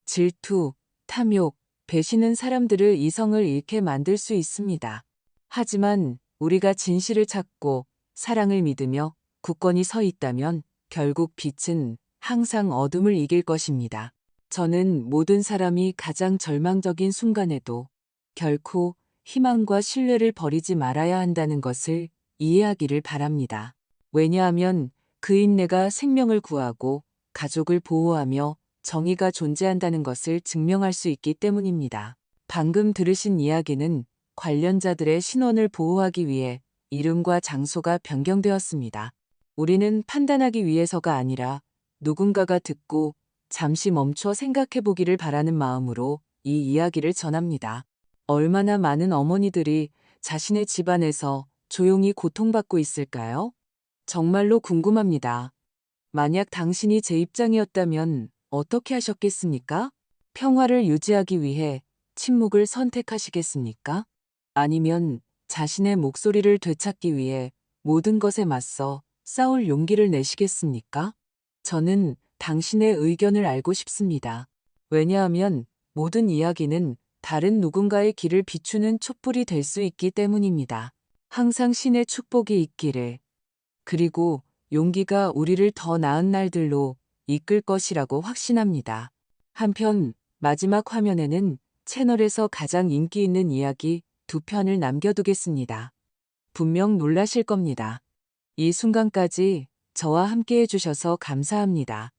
질투, 탐욕, 배신은 사람들을 이성을 잃게 만들 수 있습니다. 하지만 우리가 진실을 찾고 사랑을 믿으며 굳건히 서 있다면 결국 빛은 항상 어둠을 이길 것입니다. 저는 모든 사람이 가장 절망적인 순간에도 결코 희망과 신뢰를 버리지 말아야 한다는 것을 이해하기를 바랍니다. 왜냐하면 그 인내가 생명을 구하고 가족을 보호하며 정의가 존재한다는 것을 증명할 수 있기 때문입니다. 방금 들으신 이야기는 관련자들의 신원을 보호하기 위해 이름과 장소가 변경되었습니다. 우리는 판단하기 위해서가 아니라 누군가가 듣고 잠시 멈춰 생각해 보기를 바라는 마음으로 이 이야기를 전합니다. 얼마나 많은 어머니들이 자신의 집안에서 조용히 고통받고 있을까요? 정말로 궁금합니다. 만약 당신이 제 입장이었다면 어떻게 하셨겠습니까? 평화를 유지하기 위해 침묵을 선택하시겠습니까? 아니면 자신의 목소리를 되찾기 위해 모든 것에 맞서 싸울 용기를 내시겠습니까? 저는 당신의 의견을 알고 싶습니다. 왜냐하면 모든 이야기는 다른 누군가의 길을 비추는 촛불이 될 수 있기 때문입니다. 항상 신의 축복이 있기를. 그리고 용기가 우리를 더 나은 날들로 이끌 것이라고 확신합니다. 한편 마지막 화면에는 채널에서 가장 인기 있는 이야기 2편을 남겨두겠습니다. 분명 놀라실 겁니다. 이 순간까지 저와 함께 해주셔서 감사합니다.